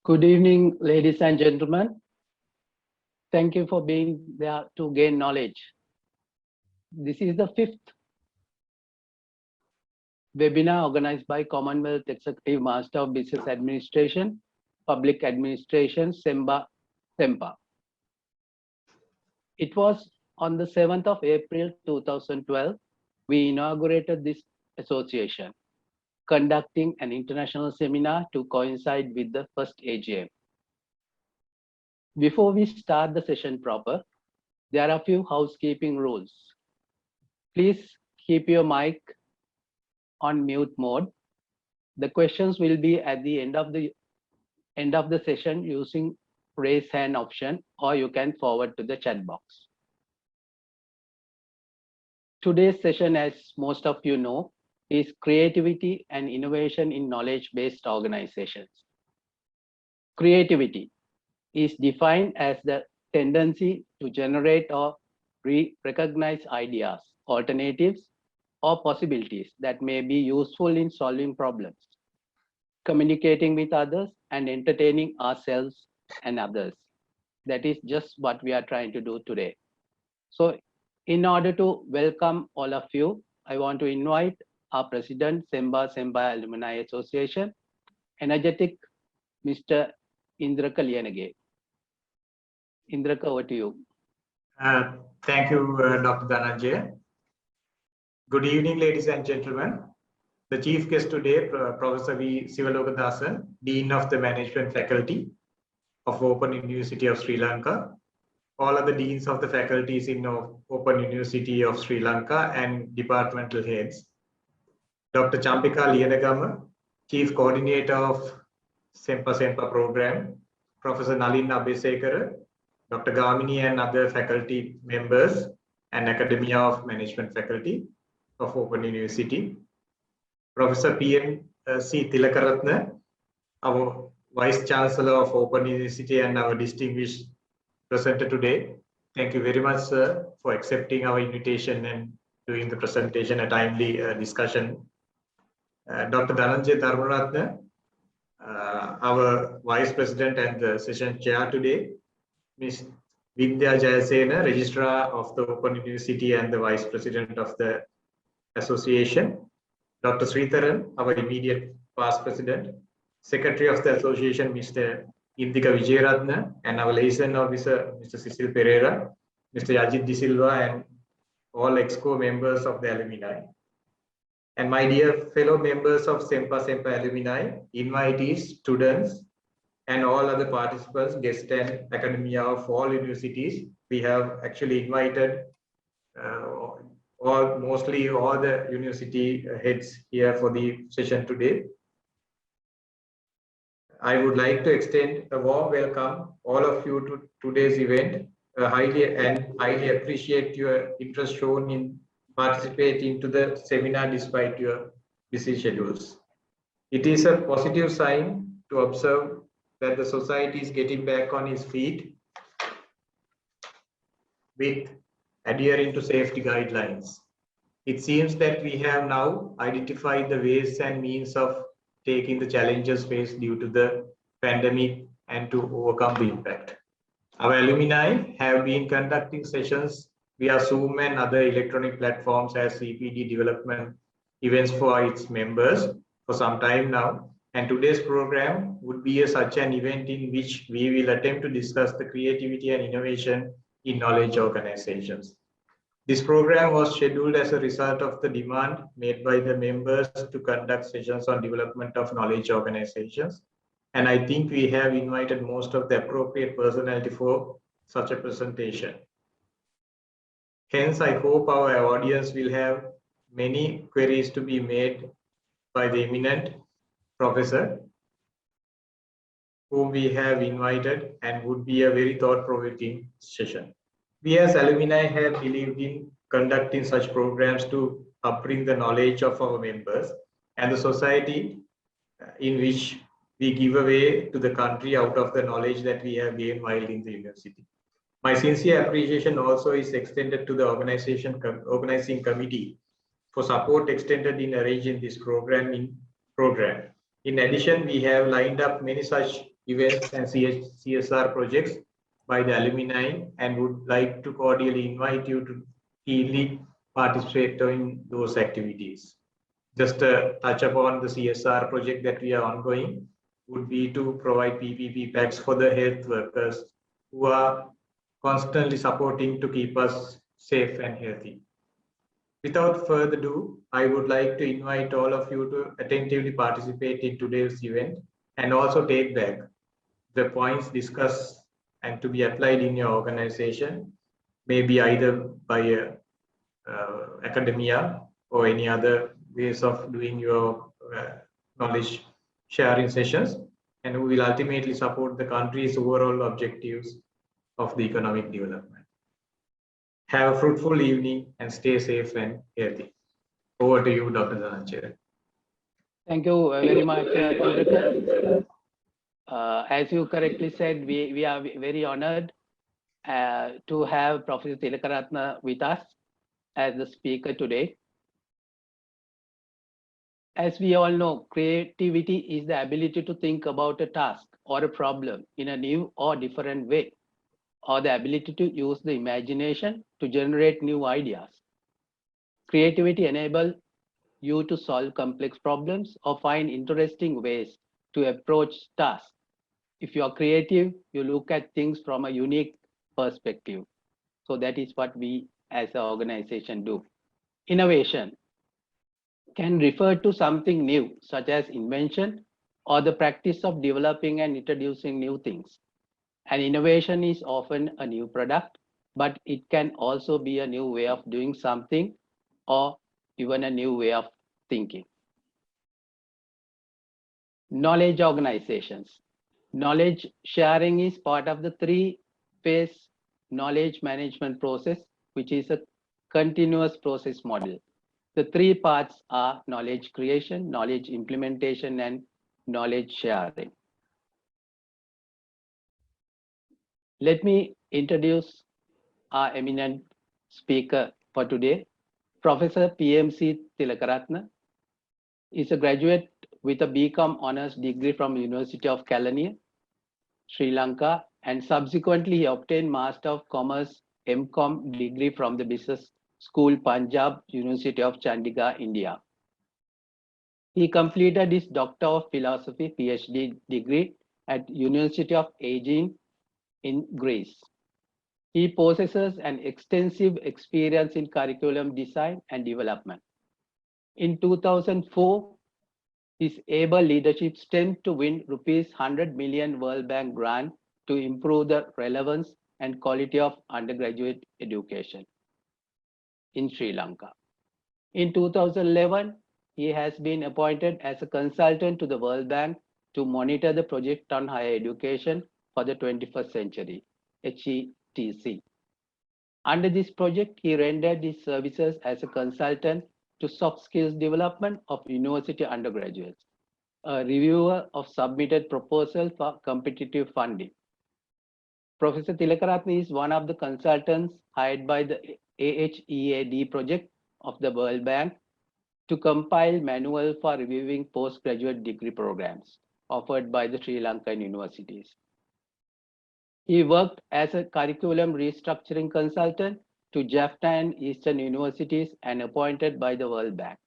Good evening, ladies and gentlemen. Thank you for being there to gain knowledge. This is the fifth webinar organized by Commonwealth Executive Master of Business Administration, Public Administration, SEMPA. It was on the 7th of April 2012, we inaugurated this association, conducting an international seminar to coincide with the first AGM. Before we start the session proper, there are a few housekeeping rules. Please keep your mic on mute mode. The questions will be at the end of the session using raise hand option, or you can forward to the chat box. Today's session, as most of you know, is creativity and innovation in knowledge-based organizations. Creativity is defined as the tendency to generate or recognize ideas, alternatives, or possibilities that may be useful in solving problems, communicating with others, and entertaining ourselves and others. That is just what we are trying to do today. So in order to welcome all of you, I want to invite our President, SEMPA Alumni Association, energetic Mr. Indraka Liyanage. Indraka, over to you. Thank you, Dr. Dhananjay. Good evening, ladies and gentlemen. The chief guest today, Professor V. Sivalokadasan, Dean of the Management Faculty of Open University of Sri Lanka, all other deans of the faculties in Open University of Sri Lanka, and departmental heads, Dr. Champika Liyanagama, Chief Coordinator of SEMPA program, Professor Nalin Abesekara, Dr. Gamini and other faculty members and Academia of Management Faculty of Open University, Professor P.M.C. Tilakaratna, our Vice Chancellor of Open University and our distinguished presenter today. Thank you very much, sir, for accepting our invitation and doing the presentation, a timely discussion. Dr. Dhananjay Dharmaratna, our Vice President and the session chair today, Ms. Vidya Jayasena, Registrar of the Open University and the Vice President of the Association, Dr. Sritharan, our immediate past President, Secretary of the Association, Mr. Indika Vijayaratna, and our liaison officer, Mr. Cecil Pereira, Mr. Yajit De Silva, and all EXCO members of the alumni. And my dear fellow members of SEMPA alumni, invitees, students, and all other participants, guests, and academia of all universities. We have actually invited mostly all the university heads here for the session today. I would like to extend a warm welcome all of you to today's event. Highly appreciate your interest shown in participating to the seminar despite your busy schedules. It is a positive sign to observe that the society is getting back on its feet with adhering to safety guidelines. It seems that we have now identified the ways and means of taking the challenges faced due to the pandemic and to overcome the impact. Our alumni have been conducting sessions via Zoom and other electronic platforms as CPD development events for its members for some time now. And today's program would be such an event in which we will attempt to discuss the creativity and innovation in knowledge organizations. This program was scheduled as a result of the demand made by the members to conduct sessions on development of knowledge organizations. And I think we have invited most of the appropriate personality for such a presentation. Hence, I hope our audience will have many queries to be made by the eminent professor whom we have invited, and would be a very thought-provoking session. We as alumni have believed in conducting such programs to upbring the knowledge of our members and the society in which we give away to the country out of the knowledge that we have gained while in the university. My sincere appreciation also is extended to the organizing committee for support extended in arranging this program. In addition, we have lined up many such events and CSR projects by the alumni, and would like to cordially invite you to keenly participate in those activities. Just to touch upon the CSR project that we are ongoing would be to provide PPP packs for the health workers who are constantly supporting to keep us safe and healthy. Without further ado, I would like to invite all of you to attentively participate in today's event and also take back the points discussed and to be applied in your organization, maybe either by academia or any other ways of doing your knowledge sharing sessions, and who will ultimately support the country's overall objectives of the economic development. Have a fruitful evening and stay safe and healthy. Over to you, Dr. Dhananjay. Thank you very much, Chandrakant. As you correctly said, we are very honored to have Professor Tilakaratna with us as the speaker today. As we all know, creativity is the ability to think about a task or a problem in a new or different way, or the ability to use the imagination to generate new ideas. Creativity enables you to solve complex problems or find interesting ways to approach tasks. If you are creative, you look at things from a unique perspective. So that is what we as an organization do. Innovation can refer to something new, such as invention or the practice of developing and introducing new things. And innovation is often a new product, but it can also be a new way of doing something or even a new way of thinking. Knowledge organizations. Knowledge sharing is part of the three-phase knowledge management process, which is a continuous process model. The three parts are knowledge creation, knowledge implementation, and knowledge sharing. Let me introduce our eminent speaker for today. Professor PMC Tilakaratna is a graduate with a BCom honors degree from University of Kelaniya, Sri Lanka, and subsequently he obtained Master of Commerce MCom degree from the Business School, Punjab, University of Chandigarh, India. He completed his Doctor of Philosophy PhD degree at University of Aegean in Greece. He possesses an extensive experience in curriculum design and development. In 2004, his able leadership stemmed to win rupees 100 million World Bank grant to improve the relevance and quality of undergraduate education in Sri Lanka. In 2011, he has been appointed as a consultant to the World Bank to monitor the project on higher education for the 21st century, HETC. Under this project, he rendered his services as a consultant to soft skills development of university undergraduates, a reviewer of submitted proposals for competitive funding. Professor Tilakaratna is one of the consultants hired by the AHEAD project of the World Bank to compile manual for reviewing postgraduate degree programs offered by the Sri Lankan universities. He worked as a curriculum restructuring consultant to JAFTA and Eastern universities and appointed by the World Bank.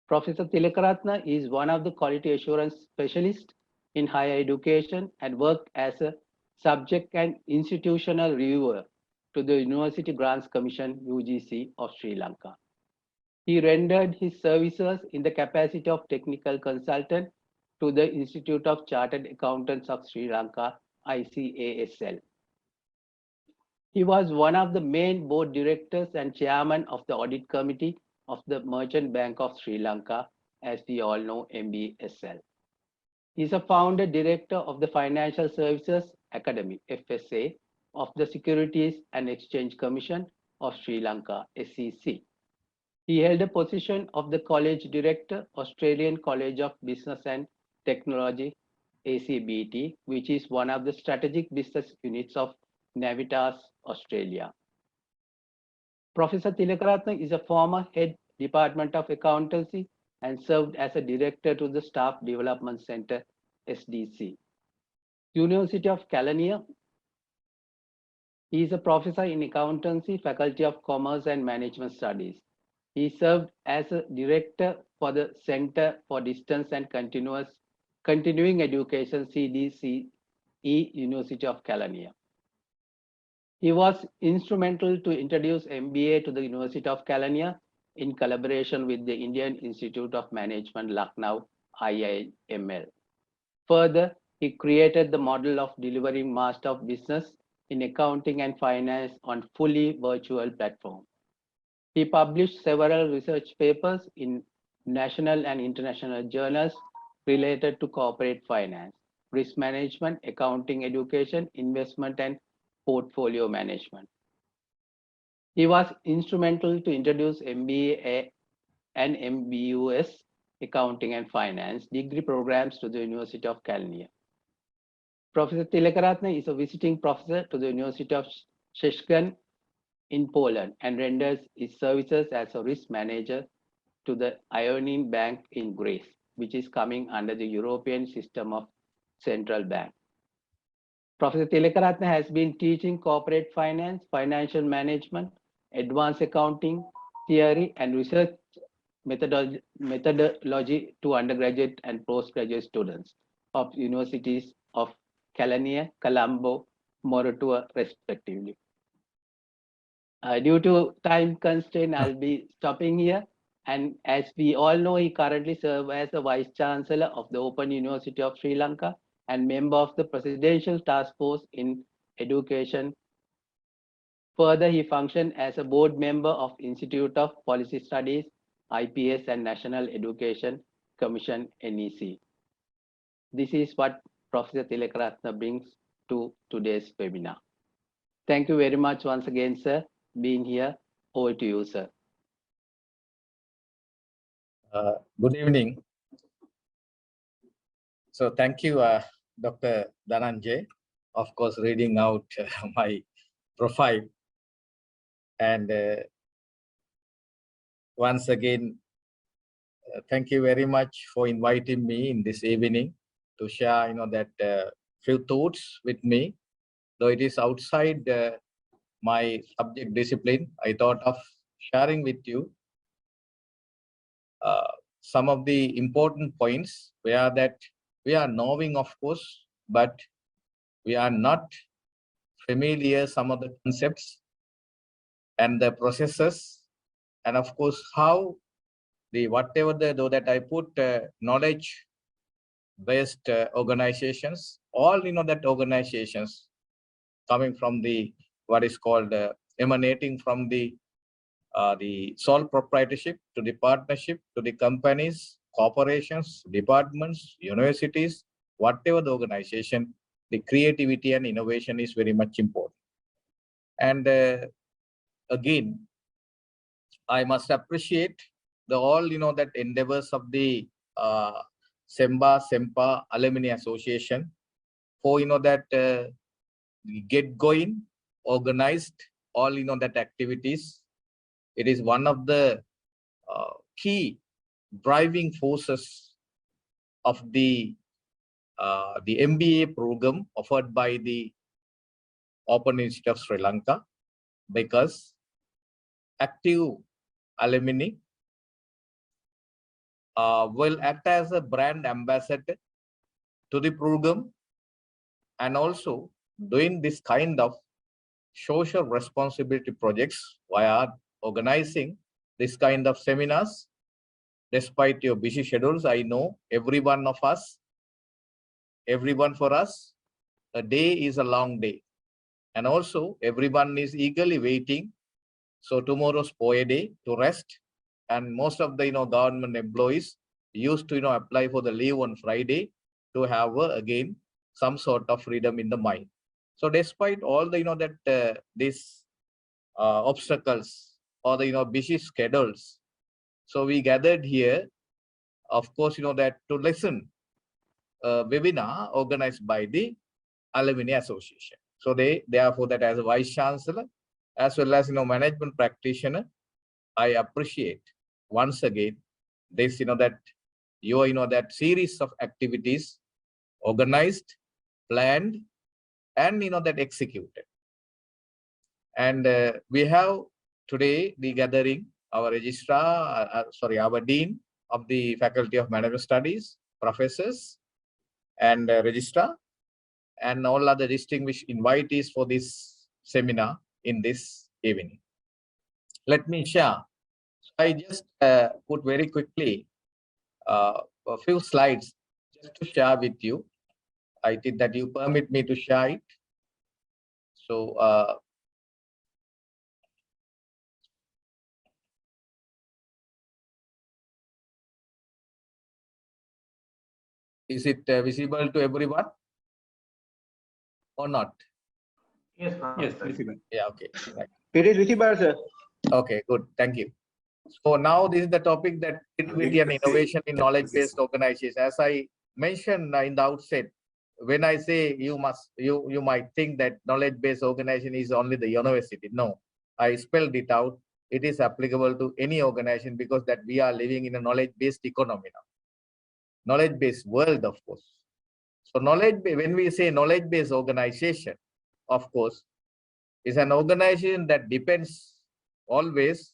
Professor Tilakaratna is one of the quality assurance specialists in higher education and worked as a subject and institutional reviewer to the University Grants Commission UGC of Sri Lanka. He rendered his services in the capacity of technical consultant to the Institute of Chartered Accountants of Sri Lanka, ICASL. He was one of the main board directors and chairman of the audit committee of the Merchant Bank of Sri Lanka, as we all know, MBSL. He is a founder director of the Financial Services Academy, FSA, of the Securities and Exchange Commission of Sri Lanka, SEC. He held a position of the college director, Australian College of Business and Technology, ACBT, which is one of the strategic business units of Navitas, Australia. Professor Tilakaratna is a former head Department of Accountancy and served as a director to the Staff Development Center, SDC. University of Kelaniya. He is a professor in accountancy, Faculty of Commerce and Management Studies. He served as a director for the Center for Distance and Continuing Education, CDCE, University of Kelaniya. He was instrumental to introduce MBA to the University of Kelaniya in collaboration with the Indian Institute of Management, Lucknow, IIML. Further, he created the model of delivering Master of Business in Accounting and Finance on fully virtual platform. He published several research papers in national and international journals related to corporate finance, risk management, accounting education, investment, and portfolio management. He was instrumental to introduce MBA and MBUS accounting and finance degree programs to the University of Kelaniya. Professor Tilakaratne is a visiting professor to the University of Szczecin in Poland and renders his services as a risk manager to the Ionian Bank in Greece, which is coming under the European system of central bank. Professor Tilakaratne has been teaching corporate finance, financial management, advanced accounting, theory, and research methodology to undergraduate and postgraduate students of universities of Kelaniya, Colombo, Moratuwa, respectively. Due to time constraint, I'll be stopping here. And as we all know, he currently serves as the Vice Chancellor of the Open University of Sri Lanka and member of the Presidential Task Force in Education. Further, he functioned as a board member of Institute of Policy Studies, IPS, and National Education Commission, NEC. This is what Professor Tilakaratne brings to today's webinar. Thank you very much once again, sir, being here. Over to you, sir. Good evening. So thank you, Dr. Dhananjay, of course, reading out my profile. And once again, thank you very much for inviting me in this evening to share, that few thoughts with me. Though it is outside my subject discipline, I thought of sharing with you some of the important points where that we are knowing, of course, but we are not familiar some of the concepts and the processes, and of course how the whatever though that I put knowledge based organizations, all that organizations coming from the what is called emanating from the sole proprietorship to the partnership to the companies, corporations, departments, universities, whatever the organization, the creativity and innovation is very much important. And again, I must appreciate the all that endeavors of the SEMBA Alumni Association for that get going, organized all that activities. It is one of the key driving forces of the MBA program offered by the Open Institute of Sri Lanka, because active alumni will act as a brand ambassador to the program, and also doing this kind of social responsibility projects via organizing this kind of seminars. Despite your busy schedules, I know every one of us, everyone for us, a day is a long day, and also everyone is eagerly waiting. So tomorrow's POE day to rest, and most of the government employees used to apply for the leave on Friday to have again some sort of freedom in the mind. So despite all the that these obstacles or the busy schedules, so we gathered here, of course, that to listen a webinar organized by the Alumni Association. So therefore that as a Vice Chancellor as well as management practitioner, I appreciate once again this that your that series of activities organized planned, and that executed. And we have today the gathering our registrar, our dean of the Faculty of Management Studies, professors, and registrar, and all other distinguished invitees for this seminar in this evening. Let me share. I just put very quickly a few slides just to share with you. I think that you permit me to share it. So is it visible to everyone or not? Yes, Yes, visible. Yeah, okay. Right. It is visible, sir. Okay, good. Thank you. So now this is the topic that creativity and innovation in knowledge-based organization. As I mentioned in the outset, when I say you might think that knowledge-based organization is only the university. No, I spelled it out. It is applicable to any organization because that we are living in a knowledge-based economy now. Knowledge-based world, of course. So when we say knowledge-based organization, of course, is an organization that depends always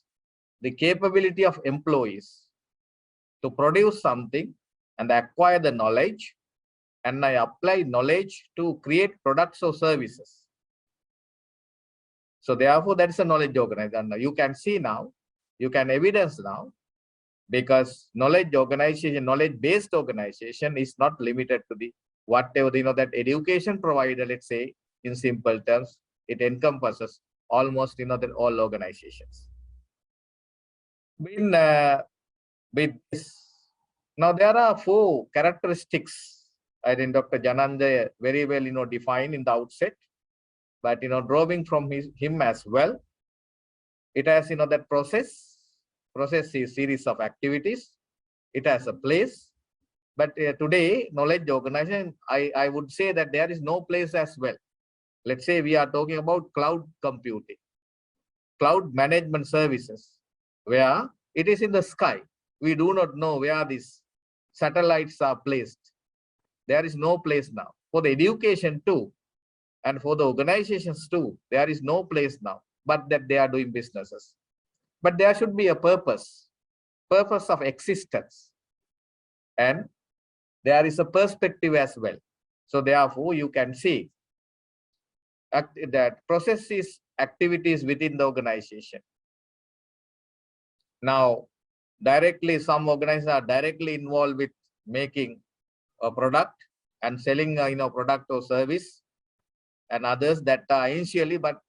the capability of employees to produce something and acquire the knowledge, and I apply knowledge to create products or services. So therefore, that's a knowledge organization. You can see now, you can evidence now, because knowledge-based organization is not limited to the whatever that education provider, let's say in simple terms, it encompasses almost that all organizations. With this, now there are 4 characteristics. I think Dr. Dhananjaya very well defined in the outset, but drawing from him as well. It has that process is series of activities. It has a place, but today knowledge organization, I would say that there is no place as well. Let's say we are talking about cloud computing, cloud management services, where it is in the sky. We do not know where these satellites are placed. There is no place now. For the education too, and for the organizations too, there is no place now, but that they are doing businesses. But there should be a purpose of existence. And there is a perspective as well. So therefore, you can see that processes, activities within the organization. Now, directly, some organizations are directly involved with making a product and selling product or service, and others that are initially but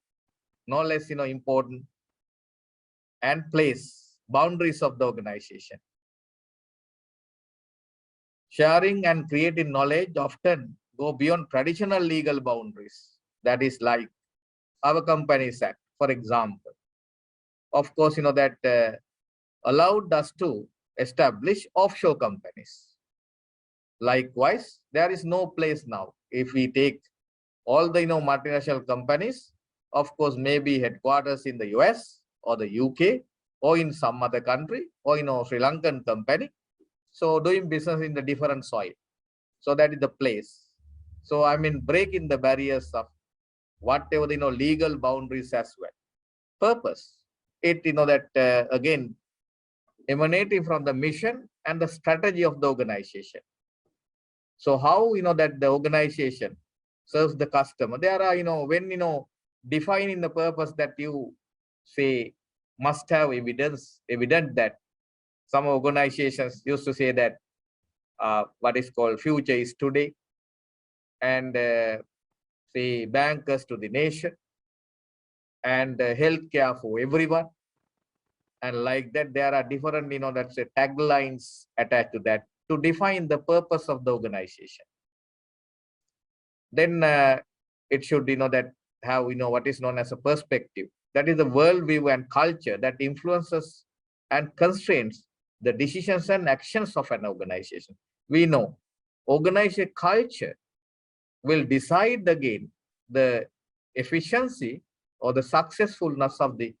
no less important, and place boundaries of the organization. Sharing and creating knowledge often go beyond traditional legal boundaries. That is like our Companies Act, for example. Of course, that allowed us to establish offshore companies. Likewise, there is no place now. If we take all the multinational companies, of course, maybe headquarters in the US or the UK or in some other country, or Sri Lankan company. So doing business in the different soil. So that is the place. So I mean, breaking the barriers of whatever legal boundaries as well. Purpose, it that again emanating from the mission and the strategy of the organization. So how that the organization serves the customer. There are when defining the purpose, that you say must have evident that some organizations used to say that what is called future is today, and say bankers to the nation, and healthcare for everyone, and like that there are different that's a taglines attached to that to define the purpose of the organization. Then it should that have what is known as a perspective, that is the worldview and culture that influences and constrains the decisions and actions of an organization. We know organization culture will decide again the efficiency or the successfulness of the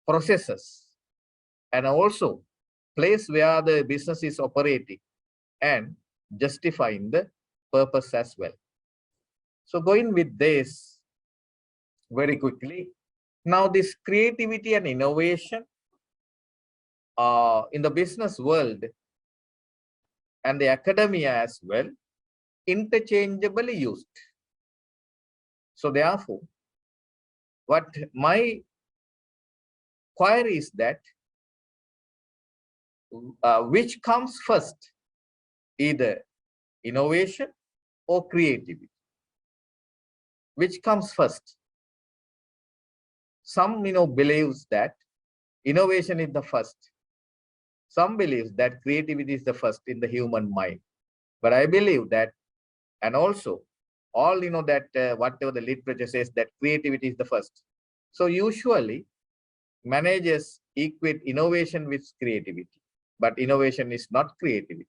processes, and also place where the business is operating and justifying the purpose as well. So going with this very quickly. Now this creativity and innovation in the business world and the academia as well, interchangeably used. So therefore, what my query is that which comes first, either innovation or creativity? Which comes first? Some believes that innovation is the first. Some believes that creativity is the first in the human mind. But I believe that, and also all that whatever the literature says, that creativity is the first. So usually managers equate innovation with creativity, but innovation is not creativity.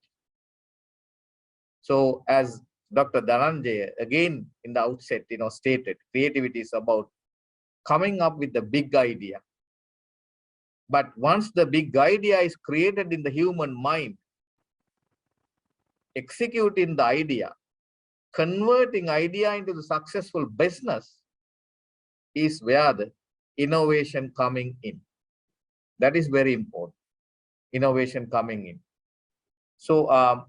So as Dr. Dhananjay again in the outset stated, creativity is about coming up with the big idea. But once the big idea is created in the human mind, executing the idea, converting idea into the successful business is where the innovation coming in. That is very important. Innovation coming in. So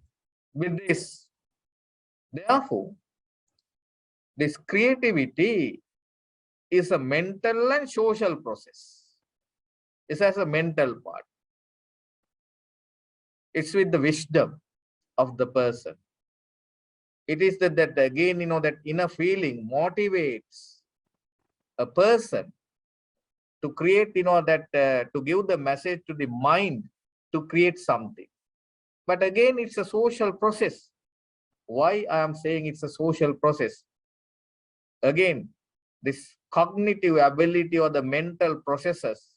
with this, therefore, this creativity is a mental and social process. It's as a mental part. It's with the wisdom of the person. It is that again, that inner feeling motivates a person to create, to give the message to the mind to create something. But again, it's a social process. Why I am saying it's a social process? Again, this cognitive ability or the mental processes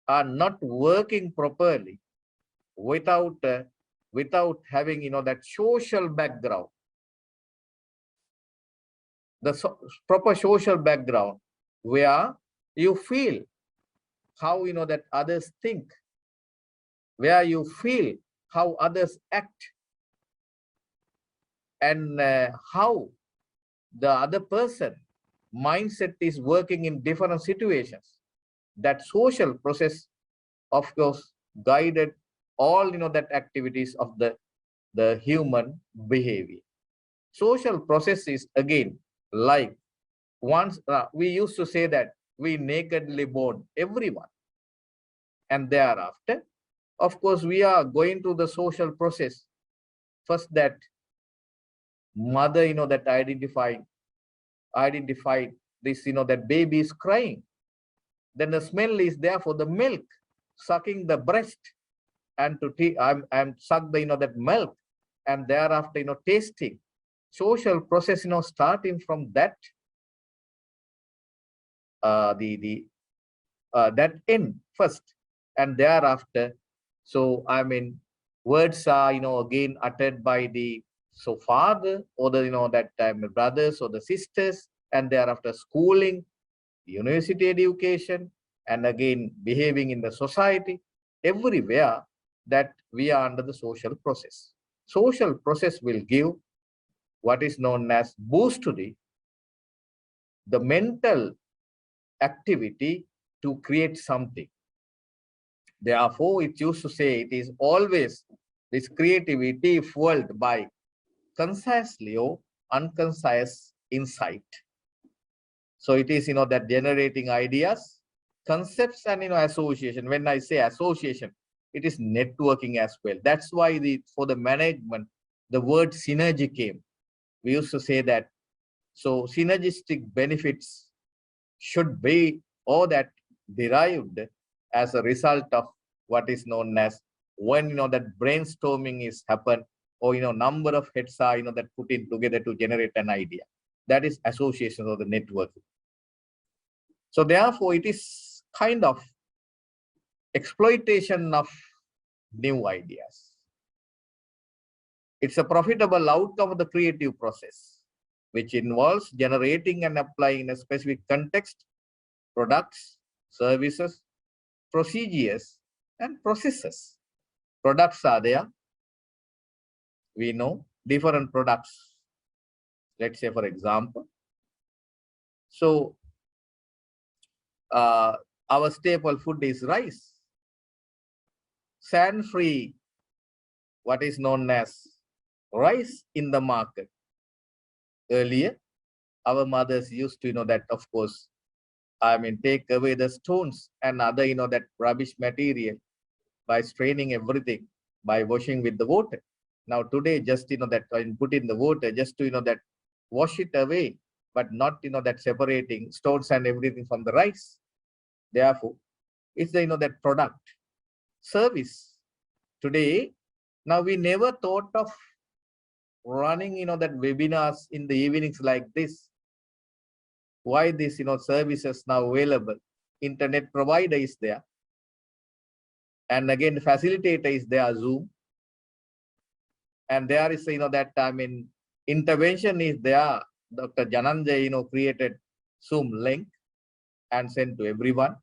are not working properly without having that social background, the proper social background, where you feel how that others think, where you feel how others act, and how the other person mindset is working in different situations. That social process, of course, guided all that activities of the human behavior. Social process is again like, once we used to say that we nakedly born, everyone, and thereafter, of course, we are going through the social process. First, that mother that identified this, that baby is crying. Then the smell is there for the milk, sucking the breast, and to I'm suck the that milk, and thereafter tasting. Social process starting from that that end first, and thereafter, so words are again uttered by the father or the that brothers or the sisters, and thereafter schooling, university education, and again behaving in the society, everywhere that we are under the social process. Social process will give what is known as boost to the mental activity to create something. Therefore, it used to say it is always this creativity fueled by consciously or unconscious insight. So it is that generating ideas, concepts, and association. When I say association, it is networking as well. That's why for the management, the word synergy came. We used to say that. So synergistic benefits should be all that derived as a result of what is known as when that brainstorming is happened, or number of heads are that put in together to generate an idea. That is association or the networking. So therefore, it is kind of exploitation of new ideas. It's a profitable outcome of the creative process, which involves generating and applying a specific context, products, services, procedures, and processes. Products are there. We know different products. Let's say, for example, So our staple food is rice. Sand-free, what is known as rice in the market. Earlier, our mothers used to, that, of course, take away the stones and other, that rubbish material by straining everything, by washing with the water. Now today, just, that put in the water, just to, that wash it away, but not, that separating stones and everything from the rice. Therefore, it's the, that product, service. Today, now we never thought of running, that webinars in the evenings like this. Why this, services now available? Internet provider is there. And again, the facilitator is there, Zoom. And there is, that, intervention is there. Dr. Dhananjay, created Zoom link and sent to everyone.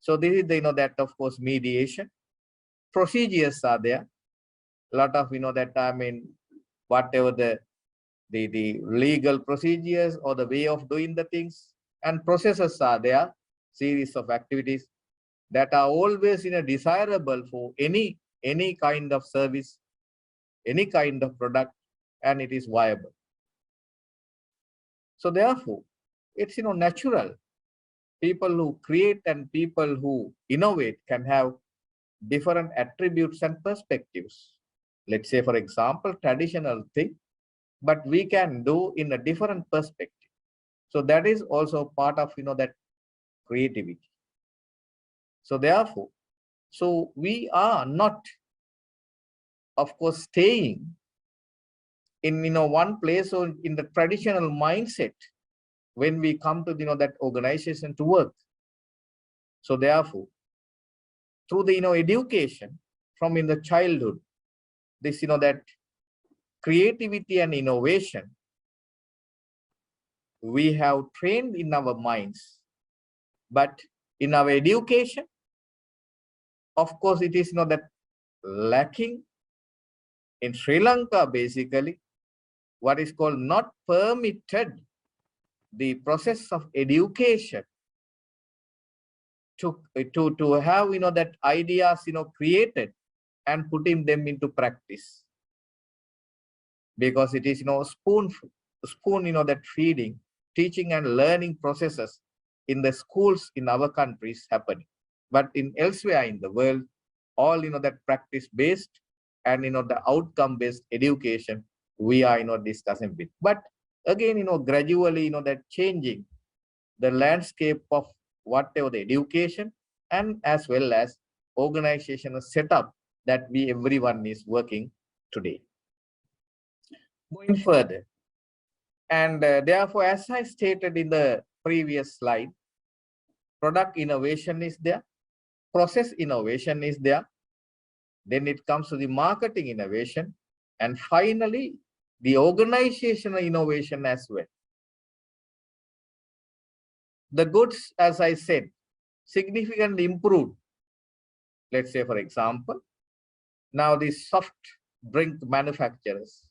So this is the, that, of course, mediation. Procedures are there. A lot of, that, whatever the legal procedures or the way of doing the things, and processes are there, series of activities that are always, desirable for any kind of service, any kind of product, and it is viable. So therefore, it's, natural. People who create and people who innovate can have different attributes and perspectives. Let's say, for example, traditional thing, but we can do in a different perspective. So that is also part of, that creativity. So therefore, so we are not, of course, staying in, one place or in the traditional mindset when we come to, that organization to work. So therefore, through the, education from in the childhood, this, that creativity and innovation, we have trained in our minds, but in our education, of course, it is, that lacking. In Sri Lanka, basically, what is called not permitted the process of education to have, that ideas, created and putting them into practice. Because it is, spoon, that feeding, teaching and learning processes in the schools in our countries happening. But in elsewhere in the world, all, that practice-based and, the outcome-based education, we are, discussing with. But again, gradually, that changing the landscape of whatever the education and as well as organizational setup that everyone is working today. Going further, and therefore, as I stated in the previous slide, product innovation is there, process innovation is there, then it comes to the marketing innovation, and finally, the organizational innovation as well. The goods, as I said, significantly improved. Let's say, for example, now the soft drink manufacturers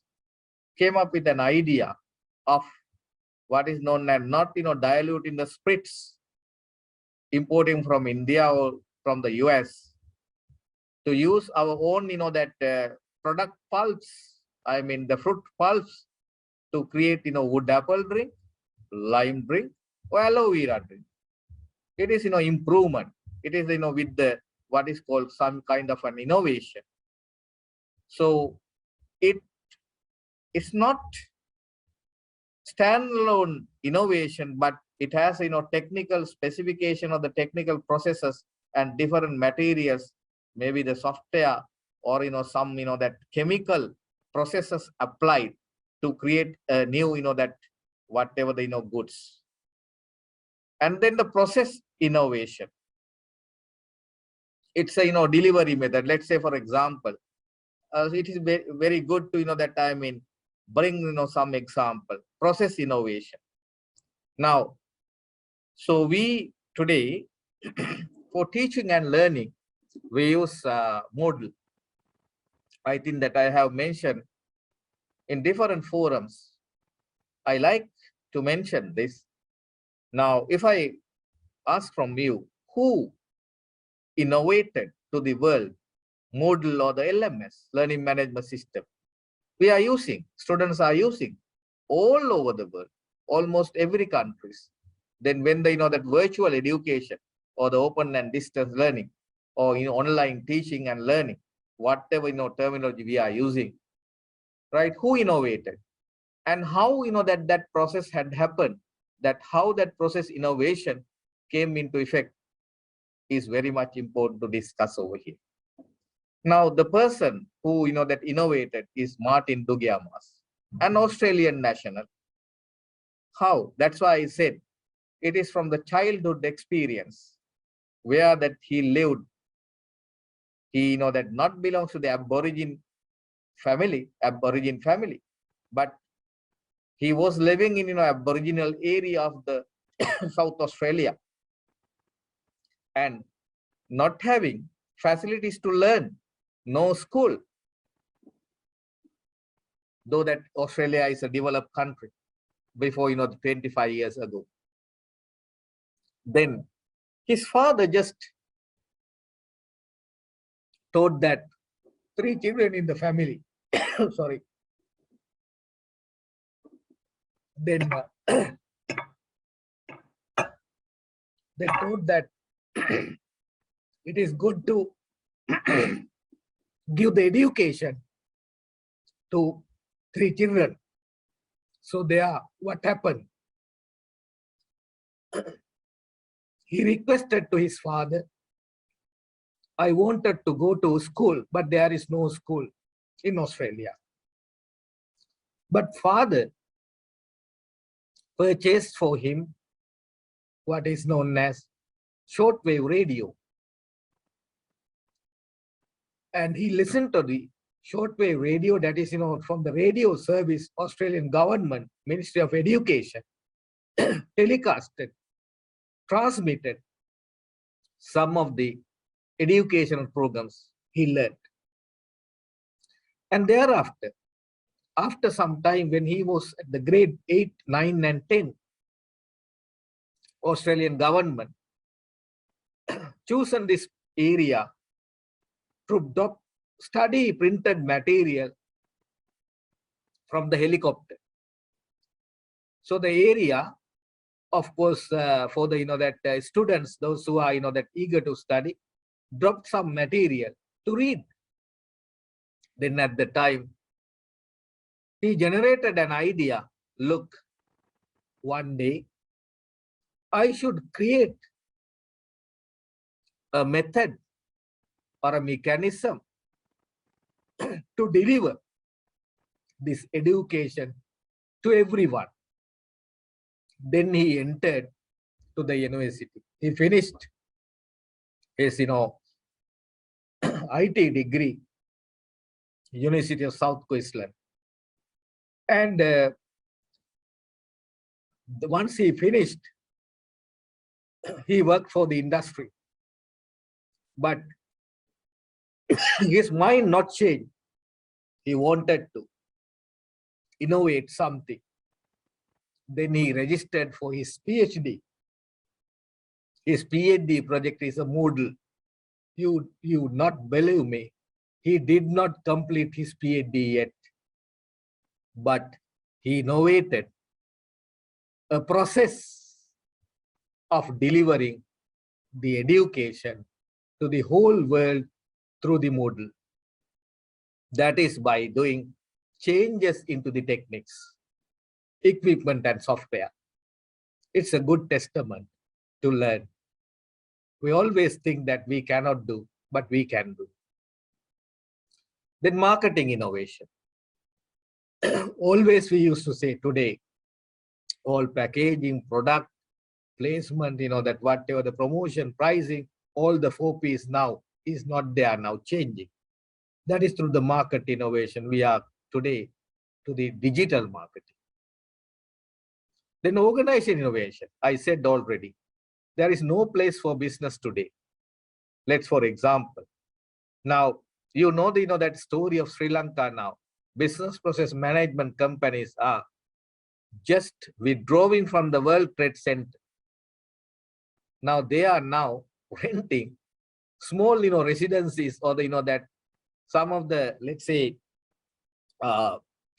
came up with an idea of what is known as not, diluting the spirits, importing from India or from the US, to use our own, that product pulps, the fruit pulps, to create, wood apple drink, lime drink, or aloe vera drink. It is, improvement. It is, with the what is called some kind of an innovation. So it's not standalone innovation, but it has, technical specification of the technical processes and different materials, maybe the software or, some, that chemical processes applied to create a new, that whatever the, goods. And then the process innovation. It's a, delivery method. Let's say, for example, it is very good to, that bring, some example, process innovation. Now, so we today, for teaching and learning, we use Moodle. I think that I have mentioned in different forums. I like to mention this. Now, if I ask from you, who innovated to the world Moodle or the LMS, Learning Management System? We are using, students are using all over the world, almost every countries. Then when they know that virtual education or the open and distance learning or online teaching and learning, whatever terminology we are using, right? Who innovated and how that process had happened, that how that process innovation came into effect is very much important to discuss over here. Now, the person who that innovated is Martin Dugiamas, an Australian national. How? That's why I said it is from the childhood experience where that he lived. He that not belongs to the Aboriginal family, but he was living in Aboriginal area of the South Australia and not having facilities to learn, no school, though that Australia is a developed country before 25 years ago. Then his father just told that 3 children in the family, sorry. Then they told that it is good to give the education to 3 children. So what happened? He requested to his father, I wanted to go to school, but there is no school in Australia. But father purchased for him what is known as shortwave radio. And he listened to the shortwave radio that is, from the radio service, Australian government, Ministry of Education, telecasted, transmitted some of the educational programs he learned. And thereafter, after some time when he was at the grade 8, 9 and 10, Australian government chosen this area to study printed material from the helicopter. So the area, of course, for the students, those who are that eager to study, dropped some material to read. Then at the time, he generated an idea. Look, one day I should create a method or a mechanism to deliver this education to everyone. Then he entered to the university. He finished his, IT degree, University of South Queensland. And once he finished, he worked for the industry. But his mind not changed. He wanted to innovate something. Then he registered for his PhD. His PhD project is a Moodle. You not believe me. He did not complete his PhD yet, but he innovated a process of delivering the education to the whole world through the Moodle. That is by doing changes into the techniques, equipment and software. It's a good testament to learn. We always think that we cannot do, but we can do. Then marketing innovation. Always we used to say today, all packaging, product, placement, that whatever the promotion, pricing, all the 4 Ps now is not there now, changing. That is through the market innovation. We are today to the digital marketing. Then organization innovation. I said already, there is no place for business today. Let's, for example, now, that story of Sri Lanka now. Business process management companies are just withdrawing from the World Trade Center Now they are now renting small, residencies, or that some of the, let's say,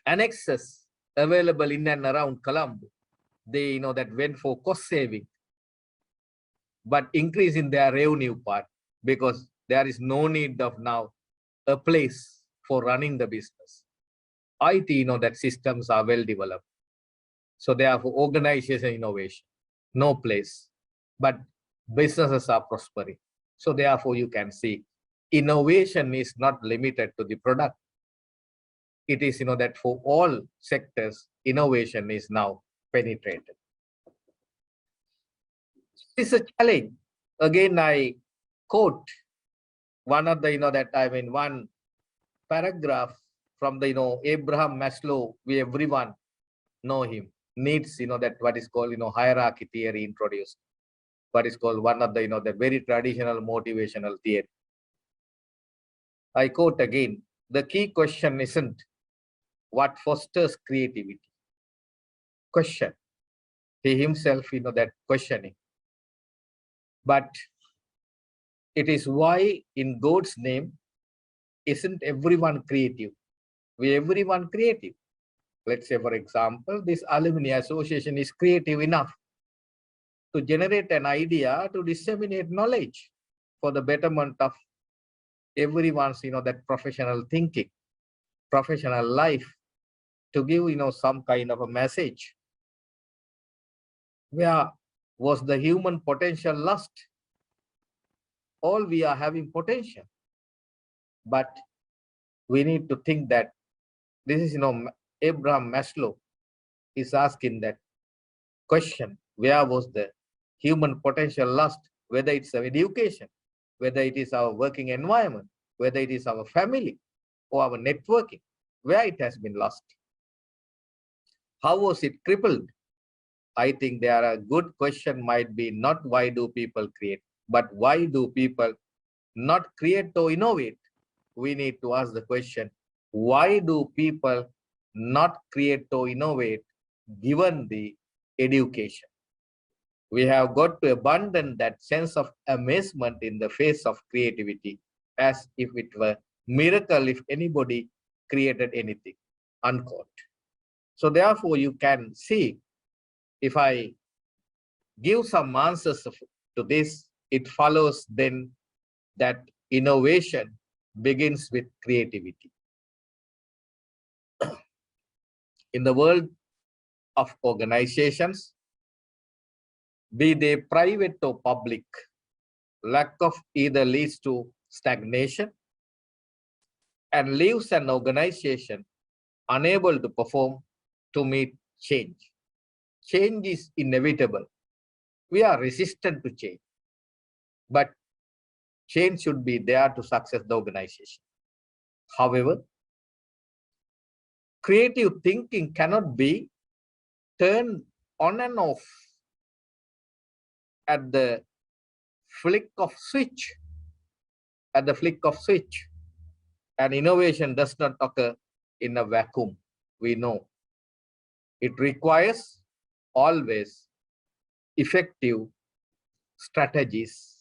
annexes available in and around Colombo. They, that went for cost saving, but increase in their revenue part, because there is no need of now a place for running the business. IT, that systems are well developed. So therefore, organization innovation, no place, but businesses are prospering. So therefore, you can see innovation is not limited to the product. It is, that for all sectors, innovation is now penetrated. It's a challenge. Again, I quote one of the, one paragraph from the, Abraham Maslow. We everyone know him. Needs, that what is called, hierarchy theory introduced. What is called one of the, the very traditional motivational theory. I quote again, the key question isn't what fosters creativity. Question. He himself, that questioning. But it is why in God's name, isn't everyone creative? We everyone creative. Let's say, for example, this alumni association is creative enough to generate an idea to disseminate knowledge for the betterment of everyone's, that professional thinking, professional life, to give, some kind of a message. Where was the human potential lost? All we are having potential, but we need to think that this is, Abraham Maslow is asking that question, where was the human potential lost? Whether it's our education, whether it is our working environment, whether it is our family or our networking, where it has been lost. How was it crippled? I think there are a good question might be not why do people create, but why do people not create or innovate? We need to ask the question, why do people not create or innovate given the education? We have got to abandon that sense of amazement in the face of creativity, as if it were miracle if anybody created anything, unquote. So therefore, you can see, if I give some answers to this, it follows then that innovation begins with creativity. In the world of organizations, be they private or public, lack of either leads to stagnation and leaves an organization unable to perform to meet change. Change is inevitable. We are resistant to change, but change should be there to success the organization. However, creative thinking cannot be turned on and off at the flick of switch. At the flick of switch. And innovation does not occur in a vacuum. We know it requires always effective strategies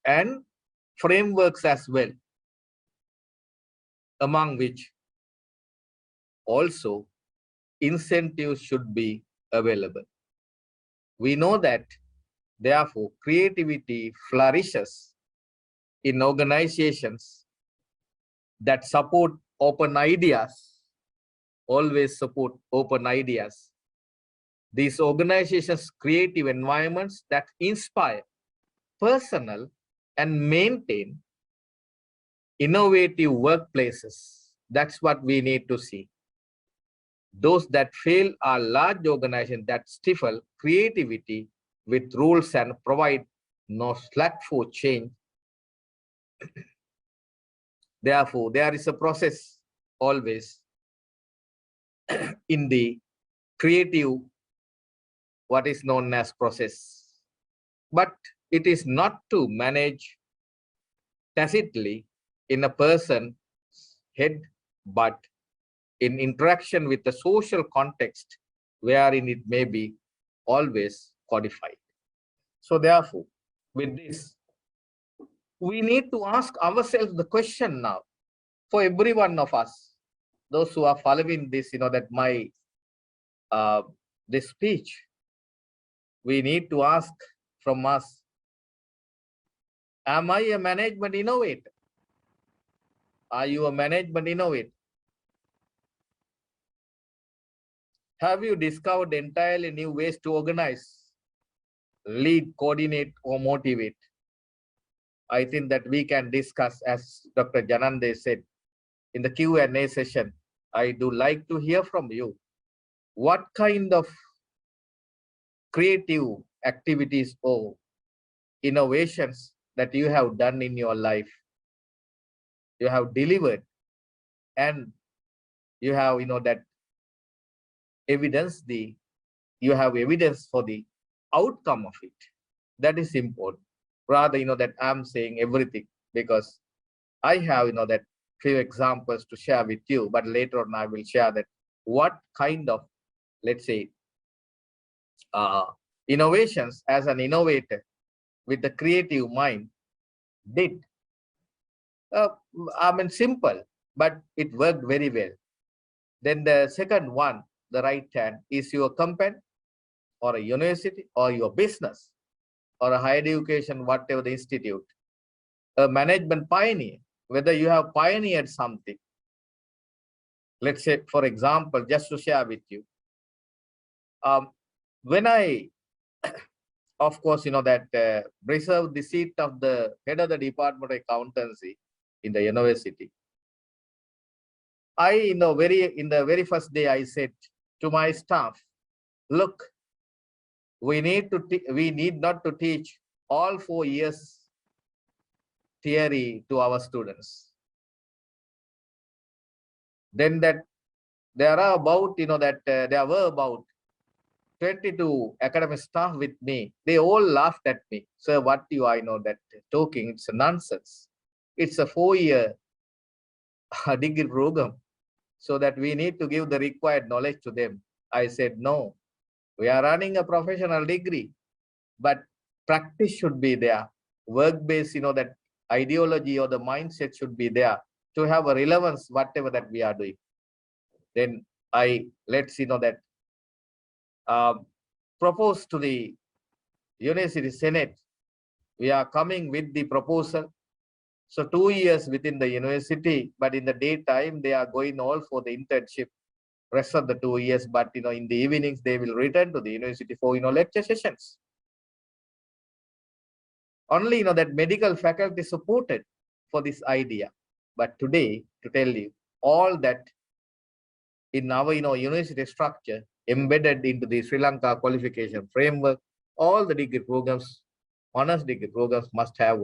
and frameworks as well, among which also incentives should be available. We know that, therefore, creativity flourishes in organizations that support open ideas, always support open ideas. These organizations' creative environments that inspire personal and maintain innovative workplaces. That's what we need to see. Those that fail are large organizations that stifle creativity with rules and provide no slack for change. Therefore, there is a process always in the creative, what is known as process. But it is not to manage tacitly in a person's head, but in interaction with the social context wherein it may be always codified. So therefore, with this, we need to ask ourselves the question now for every one of us, those who are following this, that my this speech, we need to ask from us, am I a management innovator? Are you a management innovator? Have you discovered entirely new ways to organize, lead, coordinate, or motivate? I think that we can discuss, as Dr. Janande said, in the Q&A session. I do like to hear from you. What kind of creative activities or innovations that you have done in your life, you have delivered, and you have, that evidence, you have evidence for the outcome of it. That is important. Rather, that I'm saying everything, because I have, that few examples to share with you, but later on I will share that what kind of, let's say, innovations as an innovator with the creative mind did. I mean, simple, but it worked very well. Then the second one, the right hand, is your company or a university or your business or a higher education, whatever the institute. A management pioneer, whether you have pioneered something. Let's say, for example, just to share with you, when I, of course, that reserved the seat of the head of the Department of Accountancy in the university, I, in the very first day, I said to my staff, look, we need not to teach all 4 years theory to our students. Then that there are about, there were about 22 academic staff with me. They all laughed at me. Sir, what do I know that talking? It's a nonsense. It's a 4-year degree program, so that we need to give the required knowledge to them. I said, no, we are running a professional degree, but practice should be there. Work-based, that ideology or the mindset should be there to have a relevance, whatever that we are doing. Then let's that propose to the University Senate. We are coming with the proposal. So 2 years within the university, but in the daytime, they are going all for the internship, rest of the 2 years. But, in the evenings, they will return to the university for, lecture sessions. Only, that medical faculty supported for this idea. But today, to tell you, all that in our, university structure, embedded into the Sri Lanka qualification framework, all the degree programs, honors degree programs must have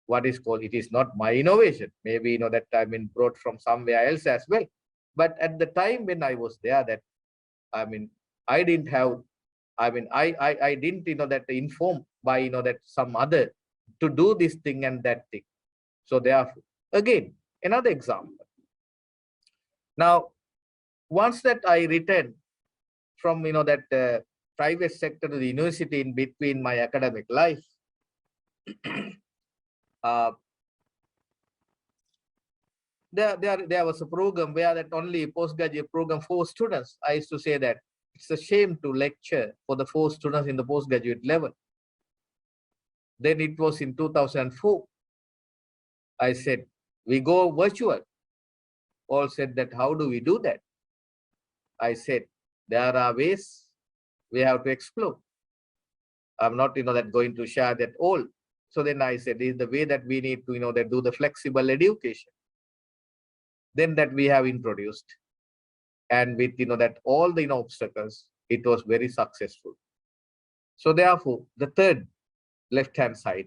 what is called, it is not my innovation. Maybe, that I mean, brought from somewhere else as well. But at the time when I was there, that, I mean, I didn't have, I mean, I didn't, that inform by, that some other to do this thing and that thing. So therefore, again, another example. Now, once that I returned from, that private sector to the university in between my academic life, there was a program where that only postgraduate program 4 students. I used to say that it's a shame to lecture for the 4 students in the postgraduate level. Then it was in 2004. I said, we go virtual. All said that, how do we do that? I said, there are ways we have to explore. I'm not, that going to share that all. So then I said, this is the way that we need to, that do the flexible education. Then that we have introduced. And with, that all the obstacles, it was very successful. So therefore, the third left-hand side,